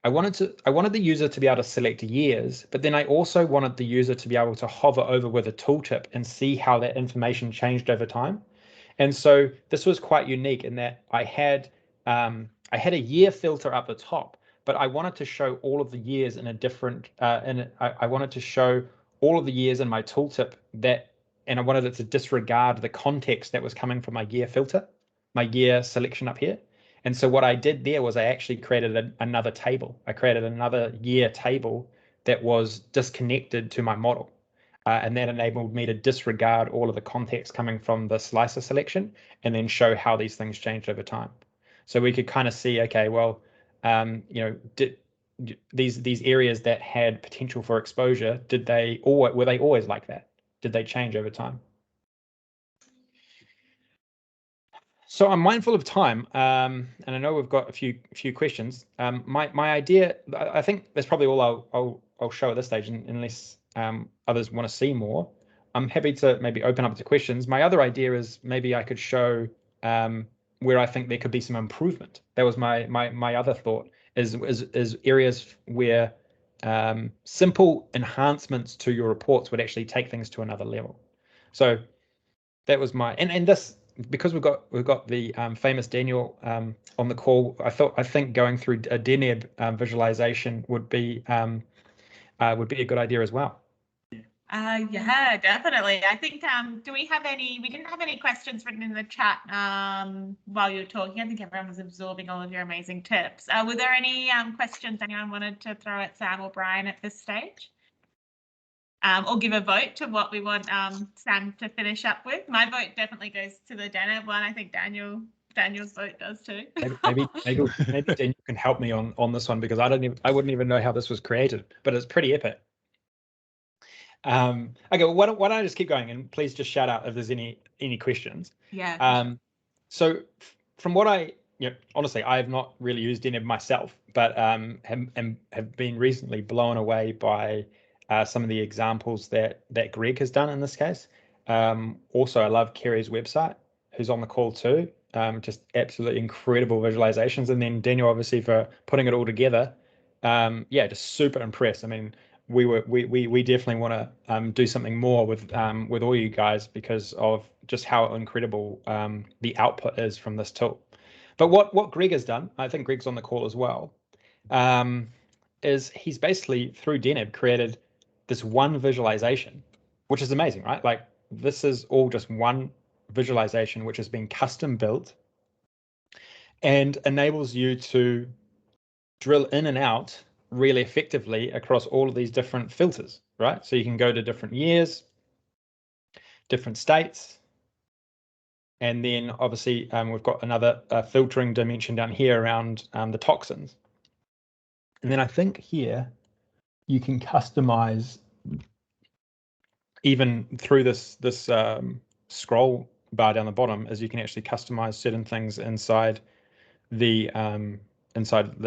I wanted the user to be able to select years, but then I also wanted the user to be able to hover over with a tooltip and see how that information changed over time. And so this was quite unique in that I had a year filter up the top, but I wanted to show all of the years in a different, I wanted to show all of the years in my tooltip and I wanted it to disregard the context that was coming from my year filter, my year selection up here. And so what I did there was I actually created another table. I created another year table that was disconnected to my model. And that enabled me to disregard all of the context coming from the slicer selection and then show how these things changed over time. So we could kind of see, okay, well, you know, these areas that had potential for exposure, were they always like that? Did they change over time? So I'm mindful of time, and I know we've got a few questions. My idea, I think that's probably all I'll show at this stage, unless others want to see more. I'm happy to maybe open up to questions. My other idea is maybe I could show where I think there could be some improvement. That was my other thought, is areas where simple enhancements to your reports would actually take things to another level. So that was my, and this, because we've got the famous Daniel on the call. I think going through a DNEB visualization would be a good idea as well. Yeah, definitely. I think we didn't have any questions written in the chat while you were talking. I think everyone was absorbing all of your amazing tips. Were there any questions anyone wanted to throw at Sam or Brian at this stage? Or give a vote to what we want Sam to finish up with. My vote definitely goes to the DNEB one. I think Daniel's vote does too. maybe Daniel can help me on this one, because I wouldn't even know how this was created, but it's pretty epic. Okay, why don't I just keep going, and please just shout out if there's any questions. Yeah. So from what honestly, I have not really used DNEB myself, but have been recently blown away by some of the examples that Greg has done in this case. Also, I love Kerry's website, who's on the call too. Just absolutely incredible visualizations, and then Daniel obviously for putting it all together. Yeah, just super impressed. I mean, we definitely want to do something more with all you guys, because of just how incredible the output is from this tool. But what Greg has done, I think Greg's on the call as well, is he's basically through DNEB created this one visualization, which is amazing, right? Like, this is all just one visualization which has been custom built and enables you to drill in and out really effectively across all of these different filters, right? So you can go to different years, different states, and then obviously we've got another filtering dimension down here around the toxins. And then I think here you can customize even through this scroll bar down the bottom, as you can actually customize certain things inside the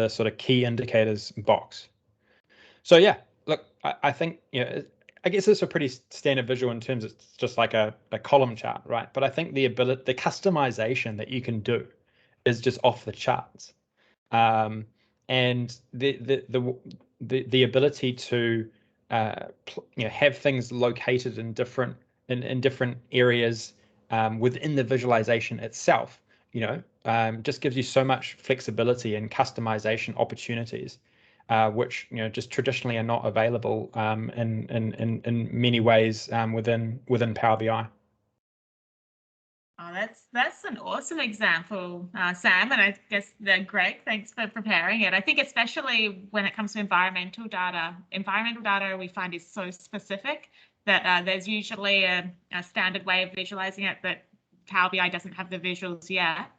sort of key indicators box. So yeah, look, I think, I guess it's a pretty standard visual in terms of it's just like a column chart, right? But I think the customization that you can do is just off the charts, and the ability to have things located in different areas within the visualization itself, just gives you so much flexibility and customization opportunities, which just traditionally are not available in many ways within Power BI. Oh, that's an awesome example, Sam, and I guess Greg, thanks for preparing it. I think especially when it comes to environmental data we find is so specific that there's usually a standard way of visualizing it that Power BI doesn't have the visuals yet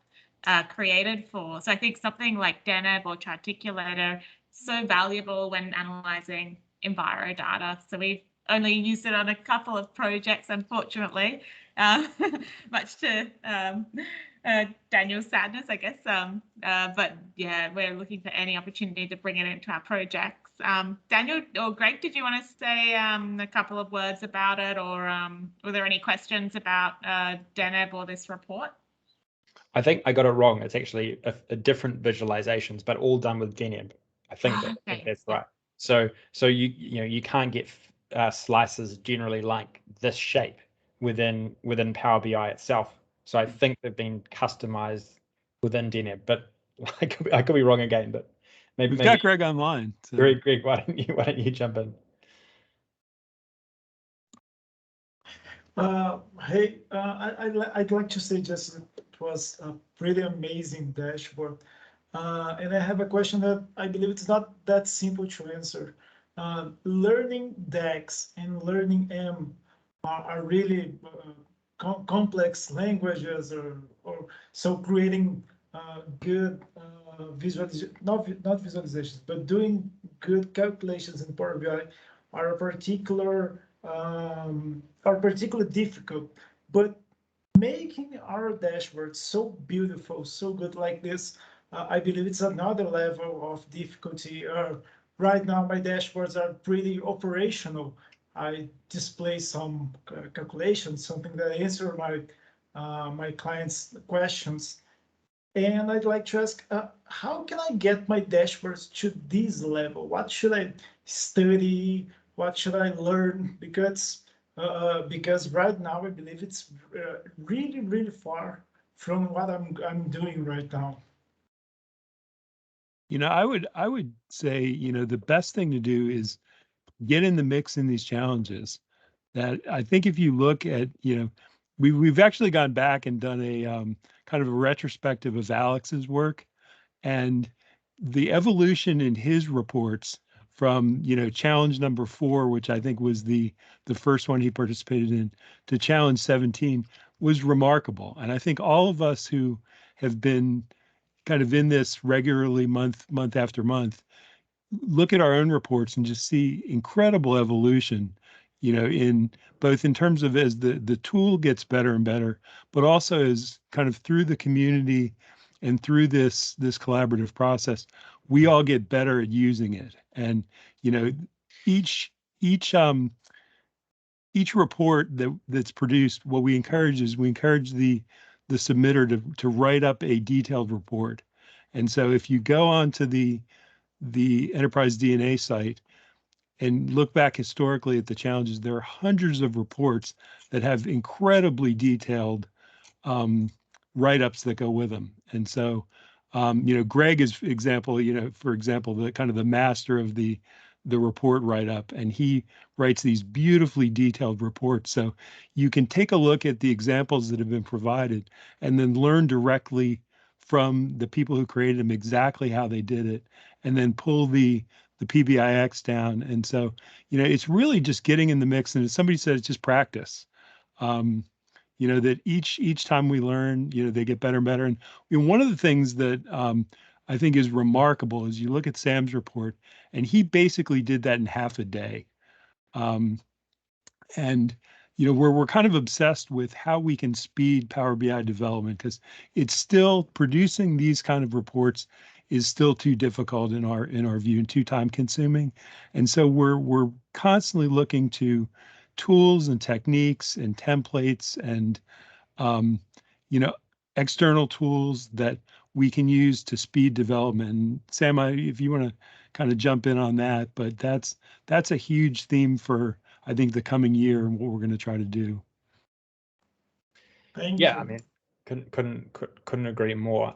created for. So I think something like DNEB or Charticulator so valuable when analyzing Enviro data. So we've only used it on a couple of projects, unfortunately, much to Daniel's sadness, I guess. But yeah, we're looking for any opportunity to bring it into our projects. Daniel or Greg, did you want to say a couple of words about it, or were there any questions about DNEB or this report? I think I got it wrong. It's actually a different visualizations, but all done with DNEB. I think that's right. So you can't get slices generally like this shape within Power BI itself. So I think they've been customized within DNEB, but I could be wrong again. But maybe We've got Greg online. So. Greg, why don't you jump in? Hey, I'd like to say just it was a pretty amazing dashboard. And I have a question that I believe it's not that simple to answer. Learning DAX and learning M are really complex languages, or so creating good not visualizations, but doing good calculations in Power BI are particularly difficult. But making our dashboard so beautiful, so good like this, I believe it's another level of difficulty. Right now, my dashboards are pretty operational. I display some calculations, something that answer my clients' questions. And I'd like to ask, how can I get my dashboards to this level? What should I study? What should I learn? Because right now I believe it's really, really far from what I'm doing right now. You know, I would say, you know, the best thing to do is get in the mix in these challenges. That I think if you look at, you know, we've actually gone back and done a kind of a retrospective of Alex's work, and the evolution in his reports from, you know, challenge number 4, which I think was the first one he participated in, to challenge 17 was remarkable. And I think all of us who have been kind of in this regularly month after month look at our own reports and just see incredible evolution, you know, in both in terms of as the tool gets better and better, but also as kind of through the community and through this collaborative process, we all get better at using it. And, you know, each report that's produced, what we encourage is we encourage the submitter to write up a detailed report. And so if you go onto the Enterprise DNA site and look back historically at the challenges, there are hundreds of reports that have incredibly detailed write-ups that go with them. And so, you know, Greg is example, you know, for example, the kind of the master of the report write-up, and he writes these beautifully detailed reports. So you can take a look at the examples that have been provided and then learn directly from the people who created them exactly how they did it, and then pull the PBIX down. And so, you know, it's really just getting in the mix. And as somebody said, it's just practice. You know, that each time we learn, you know, they get better and better. And you know, one of the things that I think is remarkable is you look at Sam's report, and he basically did that in half a day. And you know, we're kind of obsessed with how we can speed Power BI development, because it's still producing these kind of reports is still too difficult in our view and too time consuming. And so we're constantly looking to tools and techniques and templates and you know, external tools that we can use to speed development. And Sam, if you want to kind of jump in on that, but that's a huge theme for, I think, the coming year and what we're going to try to do. Thank Yeah, you. I mean, couldn't agree more.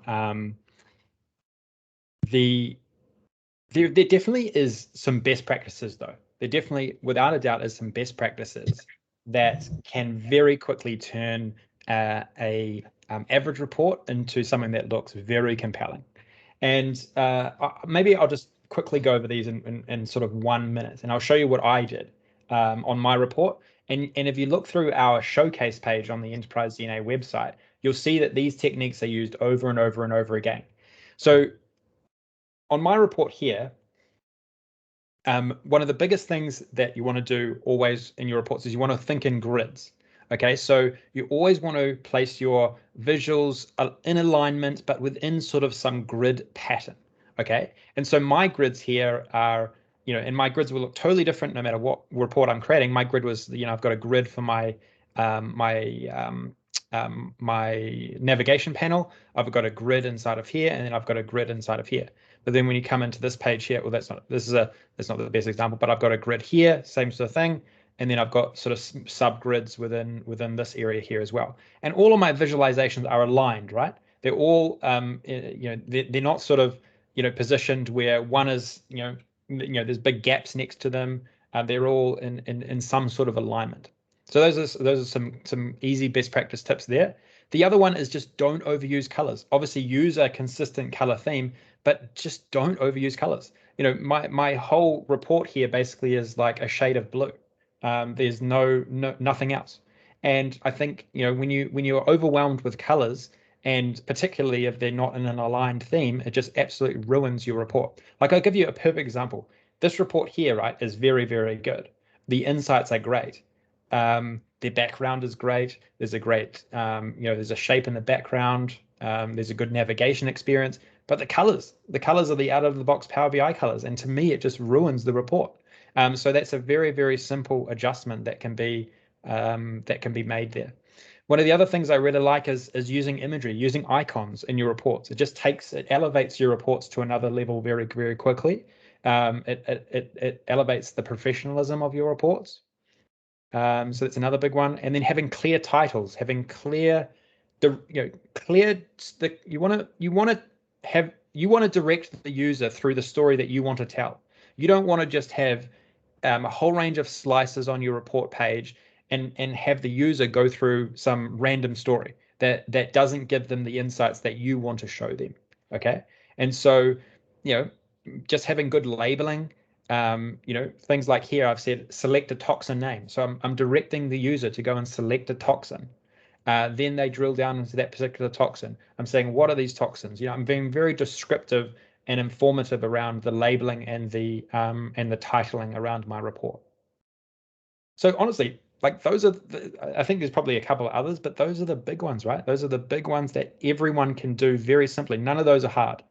There definitely is some best practices, though. There definitely, without a doubt, is some best practices that can very quickly turn a average report into something that looks very compelling. And maybe I'll just quickly go over these in sort of 1 minute, and I'll show you what I did on my report. And if you look through our showcase page on the Enterprise DNA website, you'll see that these techniques are used over and over and over again. So on my report here, one of the biggest things that you want to do always in your reports is you want to think in grids. Okay, so you always want to place your visuals in alignment, but within sort of some grid pattern. Okay, and so my grids here are, you know, and my grids will look totally different no matter what report I'm creating. My grid was, you know, I've got a grid for my my navigation panel. I've got a grid inside of here, and then I've got a grid inside of here. But then when you come into this page here, well, that's not the best example, but I've got a grid here, same sort of thing. And then I've got sort of subgrids within this area here as well. And all of my visualizations are aligned, right? They're all, you know, they're not sort of, you know, positioned where one is, you know, there's big gaps next to them. They're all in some sort of alignment. So those are some easy best practice tips there. The other one is just don't overuse colors. Obviously, use a consistent color theme, but just don't overuse colors. You know, my whole report here basically is like a shade of blue. There's nothing else. And I think, you know, when you're overwhelmed with colors, and particularly if they're not in an aligned theme, it just absolutely ruins your report. Like, I'll give you a perfect example. This report here, right, is very, very good. The insights are great. Their background is great. There's a great, you know, there's a shape in the background. There's a good navigation experience. But the colors are the out-of-the-box Power BI colors, and to me, it just ruins the report. So that's a very, very simple adjustment that can be made there. One of the other things I really like is using imagery, using icons in your reports. It elevates your reports to another level very, very quickly. It elevates the professionalism of your reports. So that's another big one. And then having clear titles, having clear, you want to direct the user through the story that you want to tell. You don't want to just have a whole range of slices on your report page and have the user go through some random story that doesn't give them the insights that you want to show them. Okay. And so, just having good labeling, things like here I've said select a toxin name. So I'm directing the user to go and select a toxin. Then they drill down into that particular toxin. I'm saying, what are these toxins? I'm being very descriptive and informative around the labeling and the titling around my report. So honestly, like those are, I think there's probably a couple of others, but those are the big ones, right? Those are the big ones that everyone can do very simply. None of those are hard,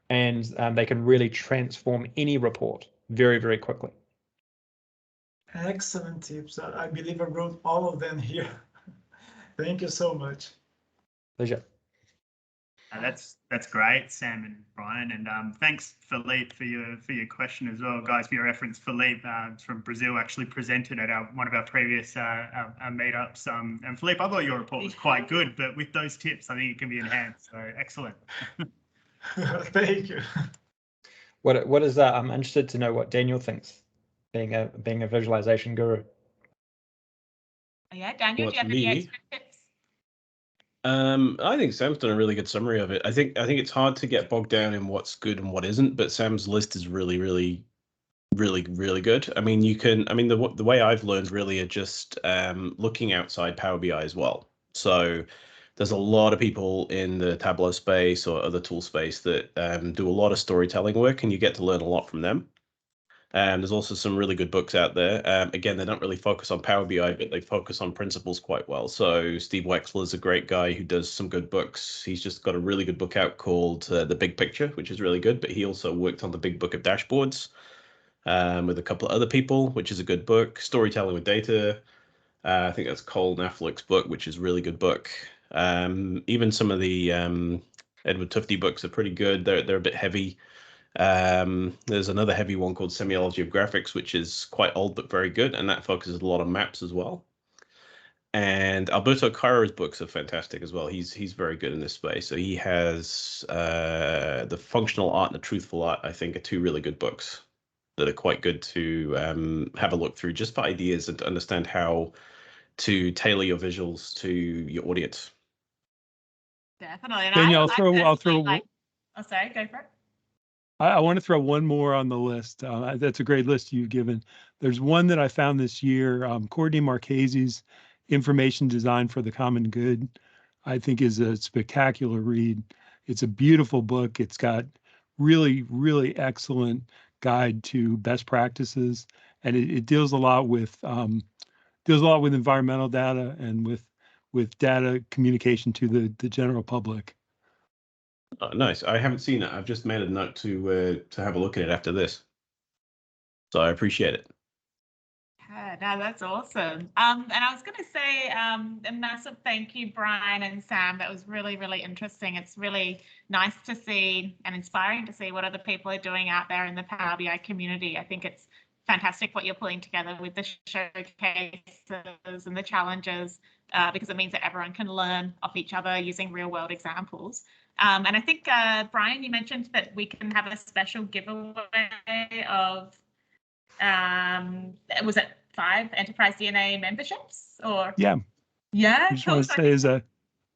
and they can really transform any report very, very quickly. Excellent tips. I believe I wrote all of them here. Thank you so much. Pleasure. That's great, Sam and Brian, and thanks, Philippe, for your question as well, guys. For your reference, Philippe from Brazil actually presented at one of our previous our meetups. And Philippe, I thought your report was quite good, but with those tips, I think it can be enhanced. So excellent. Thank you. What is that? I'm interested to know what Daniel thinks, being a visualization guru. Yeah, Daniel, Well, do you have me? any extra tips? I think Sam's done a really good summary of it. I think it's hard to get bogged down in what's good and what isn't, but Sam's list is really, really, really, really good. I mean, the way I've learned really are just looking outside Power BI as well. So there's a lot of people in the Tableau space or other tool space that do a lot of storytelling work, and you get to learn a lot from them. There's also some really good books out there. Again, they don't really focus on Power BI, but they focus on principles quite well. So Steve Wexler is a great guy who does some good books. He's just got a really good book out called The Big Picture, which is really good. But he also worked on the Big Book of Dashboards with a couple of other people, which is a good book. Storytelling with Data. I think that's Cole Knaflick's book, which is a really good book. Even some of the Edward Tufte books are pretty good. They're a bit heavy. There's another heavy one called Semiology of Graphics, which is quite old but very good, and that focuses a lot on maps as well. And Alberto Cairo's books are fantastic as well. He's very good in this space. So he has The Functional Art and The Truthful Art, I think, are two really good books that are quite good to have a look through, just for ideas and to understand how to tailor your visuals to your audience. Definitely. And Daniel, I'll throw. Oh, sorry, go for it. I want to throw one more on the list. That's a great list you've given. There's one that I found this year, Courtney Marchese's Information Design for the Common Good, I think is a spectacular read. It's a beautiful book. It's got really, really excellent guide to best practices, and it deals a lot with environmental data and with data communication to the general public. Oh, nice. I haven't seen it. I've just made a note to have a look at it after this. So I appreciate it. Yeah, no, that's awesome. And I was going to say a massive thank you, Brian and Sam. That was really, really interesting. It's really nice to see and inspiring to see what other people are doing out there in the Power BI community. I think it's fantastic what you're pulling together with the showcases and the challenges, because it means that everyone can learn off each other using real world examples. And I think, Brian, you mentioned that we can have a special giveaway of, was it 5 Enterprise DNA memberships? Or Yeah. Yeah. I just want to say as a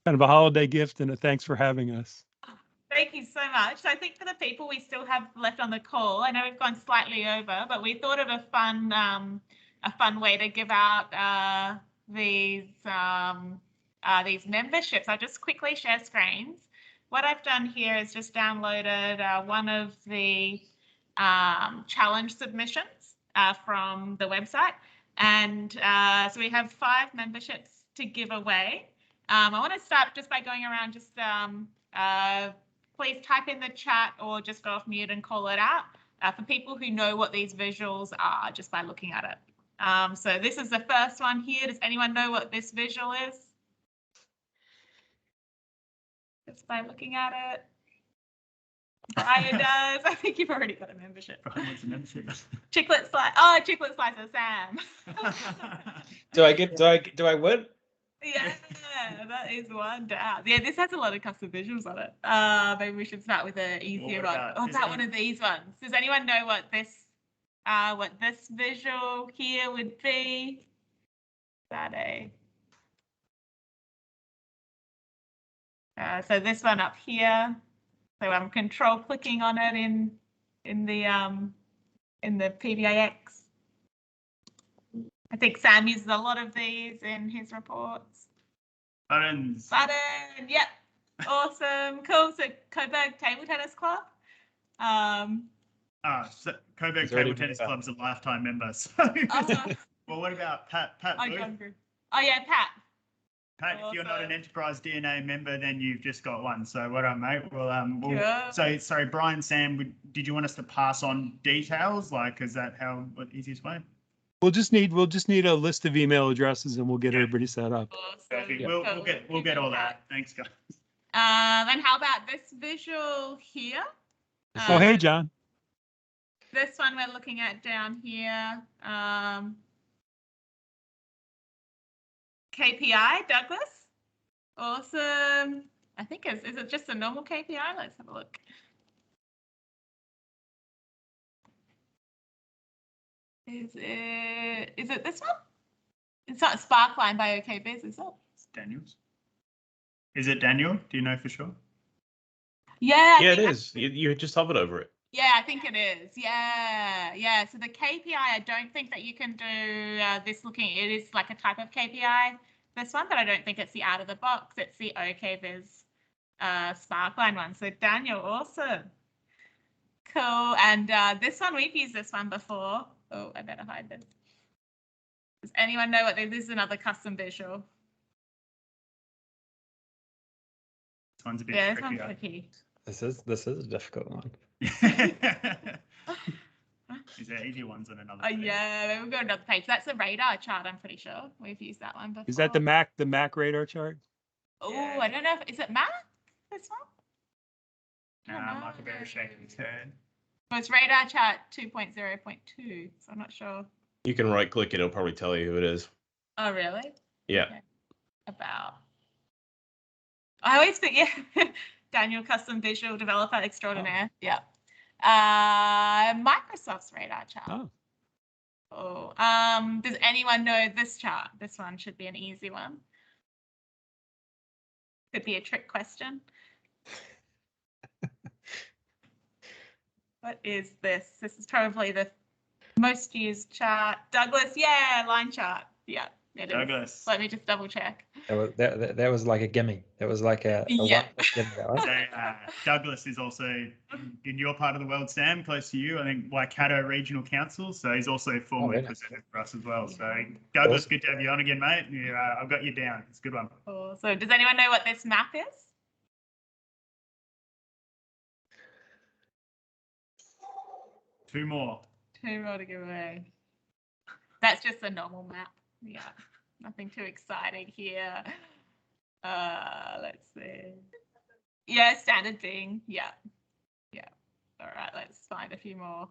kind of a holiday gift and a thanks for having us. Thank you so much. So I think for the people we still have left on the call, I know we've gone slightly over, but we thought of a fun way to give out these memberships. I'll just quickly share screens. What I've done here is just downloaded one of the challenge submissions from the website. And so we have 5 memberships to give away. I want to start just by going around, just please type in the chat or just go off mute and call it out for people who know what these visuals are just by looking at it. So this is the first one here. Does anyone know what this visual is? Just by looking at it. Brian does. I think you've already got a membership. Brian wants a membership. Chiclet slice. Oh, chiclet slicer Sam. Do I win? Yeah, that is one down. Yeah, this has a lot of custom visuals on it. Maybe we should start with an easier one. Oh, about one of these ones. Does anyone know what this visual here would be? Is that a? So this one up here. So I'm control clicking on it in the PBIX. I think Sam uses a lot of these in his reports. Buttons. Button, yep. Awesome, cool. So Coburg Table Tennis Club. So Coburg He's already Table Tennis member. Club's a lifetime member. So. Oh, Well, what about Pat Booth? oh yeah, Pat. Pat, if you're not an Awesome. Enterprise DNA member, then you've just got one. So what on, mate? Well, Yeah. so sorry, Brian, Sam, did you want us to pass on details? Like, is that what the easiest way? We'll just need a list of email addresses and we'll get Yeah. everybody set up. Awesome. Perfect. Yeah. We'll get all that. Thanks, guys. And how about this visual here? Oh, hey, John. This one we're looking at down here. KPI, Douglas. Awesome. I think is it just a normal KPI? Let's have a look. Is it this one? It's not Sparkline by OKBiz, is it? It's Daniel's. Is it Daniel? Do you know for sure? Yeah. I Yeah, it think is. You just hovered over it. Yeah, I think it is. Yeah. So the KPI, I don't think that you can do this looking. It is like a type of KPI, this one, but I don't think it's the out of the box. It's the OKBiz Sparkline one. So Daniel, awesome. Cool. And this one, we've used this one before. Oh, I better hide this. Does anyone know what this is? Another custom visual. This one's a bit Yeah, this one's trickier. tricky. This is a difficult one. Is there easier ones on another? Oh page? yeah, we've got another page. That's a radar chart, I'm pretty sure. We've used that one before. Is that the Mac radar chart? Oh, Yeah. I don't know. Is it Mac? This one? Michael Bear is shaking his head. Well, it's radar chart 2.0.2, so I'm not sure. You can right click it, it'll probably tell you who it is. Oh, really? Yeah. Okay. About. I always think, yeah, Daniel, custom visual developer extraordinaire. Yeah. Microsoft's radar chart. Oh, Does anyone know this chart? This one should be an easy one. Could be a trick question. What is this? This is probably the most used chart. Douglas, yeah, line chart. Yeah, it is. Douglas. Let me just double check. That was like a gimme. That was like a Yeah. gimme, right? So, Douglas is also in your part of the world, Sam, close to you. I think Waikato Regional Council. So he's also formally really? presented for us as well. So Douglas, Awesome. good to have you on again, mate. Yeah, I've got you down. It's a good one. Cool. So does anyone know what this map is? Two more. Two more to give away. That's just a normal map. Yeah, nothing too exciting here. Let's see. Yeah, standard thing. Yeah. All right, let's find a few more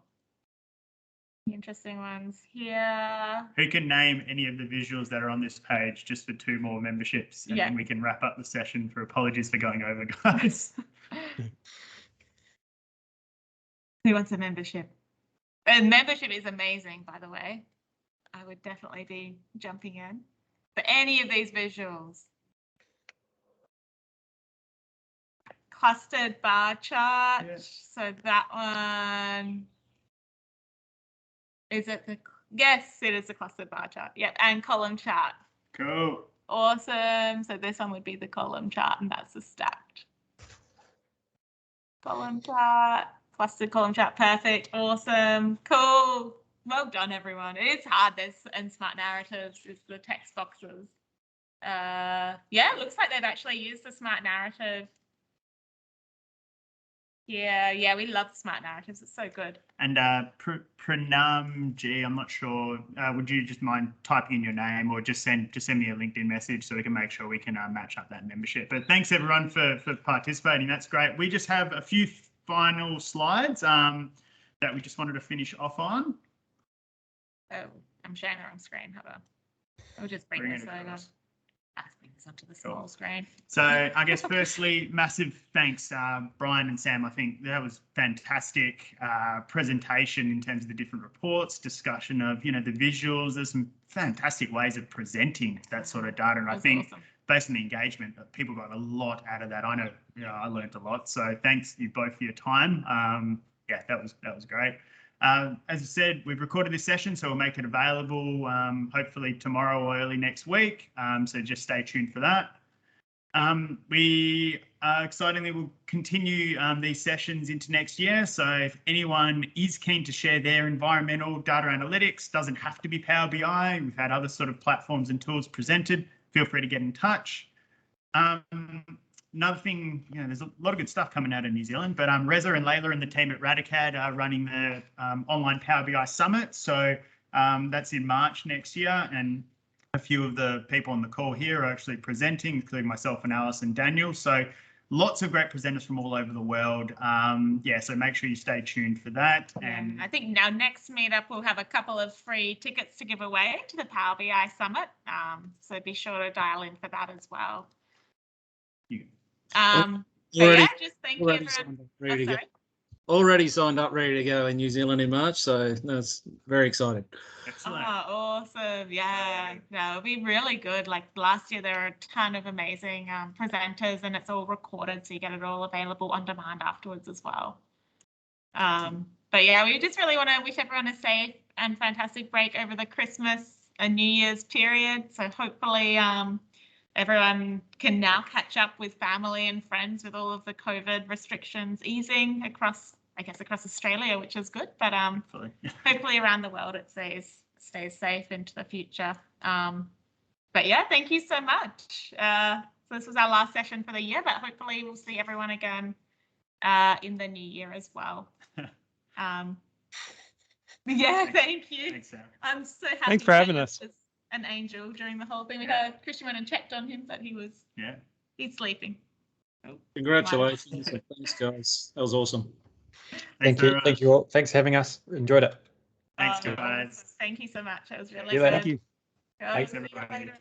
interesting ones here. Who can name any of the visuals that are on this page just for two more memberships? And Yeah. then we can wrap up the session. For apologies for going over, guys. Who wants a membership? And membership is amazing, by the way. I would definitely be jumping in for any of these visuals. Clustered bar chart. Yes. So that one, is it the, yes, it is the clustered bar chart. Yep, and column chart. Cool. Awesome. So this one would be the column chart, and that's the stacked column chart. Clustered column chart, perfect, awesome, cool. Well done, everyone. It is hard. This and smart narratives is the text boxes. Yeah, it looks like they've actually used the smart narrative. Yeah, we love smart narratives. It's so good. And Pranam G, I'm not sure. Would you just mind typing in your name, or just send me a LinkedIn message so we can make sure we can match up that membership? But thanks everyone for participating. That's great. We just have a few final slides that we just wanted to finish off on. Oh, I'm sharing the wrong screen. Hold on. I'll just bring this over. Bring this onto the small screen. So I guess firstly, massive thanks, Brian and Sam. I think that was fantastic presentation in terms of the different reports, discussion of, the visuals. There's some fantastic ways of presenting that sort of data. And I think based on the engagement, people got a lot out of that. I know, I learned a lot. So thanks you both for your time. Yeah, that was great. As I said, we've recorded this session, so we'll make it available hopefully tomorrow or early next week. So just stay tuned for that. We excitingly will continue these sessions into next year. So if anyone is keen to share their environmental data analytics, doesn't have to be Power BI. We've had other sort of platforms and tools presented. Feel free to get in touch. Another thing, there's a lot of good stuff coming out of New Zealand, but Reza and Layla and the team at Radicad are running the online Power BI Summit. So that's in March next year, and a few of the people on the call here are actually presenting, including myself and Alice and Daniel. So lots of great presenters from all over the world. Yeah, so make sure you stay tuned for that. And I think our next meetup we'll have a couple of free tickets to give away to the Power BI Summit. So be sure to dial in for that as well. Just thank you everyone. Already signed up, ready to go in New Zealand in March, so that's very exciting. Excellent. Oh, awesome. Yeah, it'll be really good. Like last year, there were a ton of amazing presenters, and it's all recorded, so you get it all available on demand afterwards as well. But yeah, we just really want to wish everyone a safe and fantastic break over the Christmas and New Year's period. So hopefully everyone can now catch up with family and friends with all of the COVID restrictions easing across Australia, which is good. But hopefully around the world it stays safe into the future. But yeah, thank you so much. So this was our last session for the year, but hopefully we'll see everyone again in the new year as well. Yeah, thank you. Thanks, Sam. I'm so happy. Thanks for having us. An angel during the whole thing. We had Christian went and checked on him, but he's sleeping. Congratulations. Thanks, guys. That was awesome. Thank you all. Thanks for having us. Enjoyed it. Thanks, guys. Thank you so much. It was really See you later. good. Thank you. Thanks, See you everybody. later.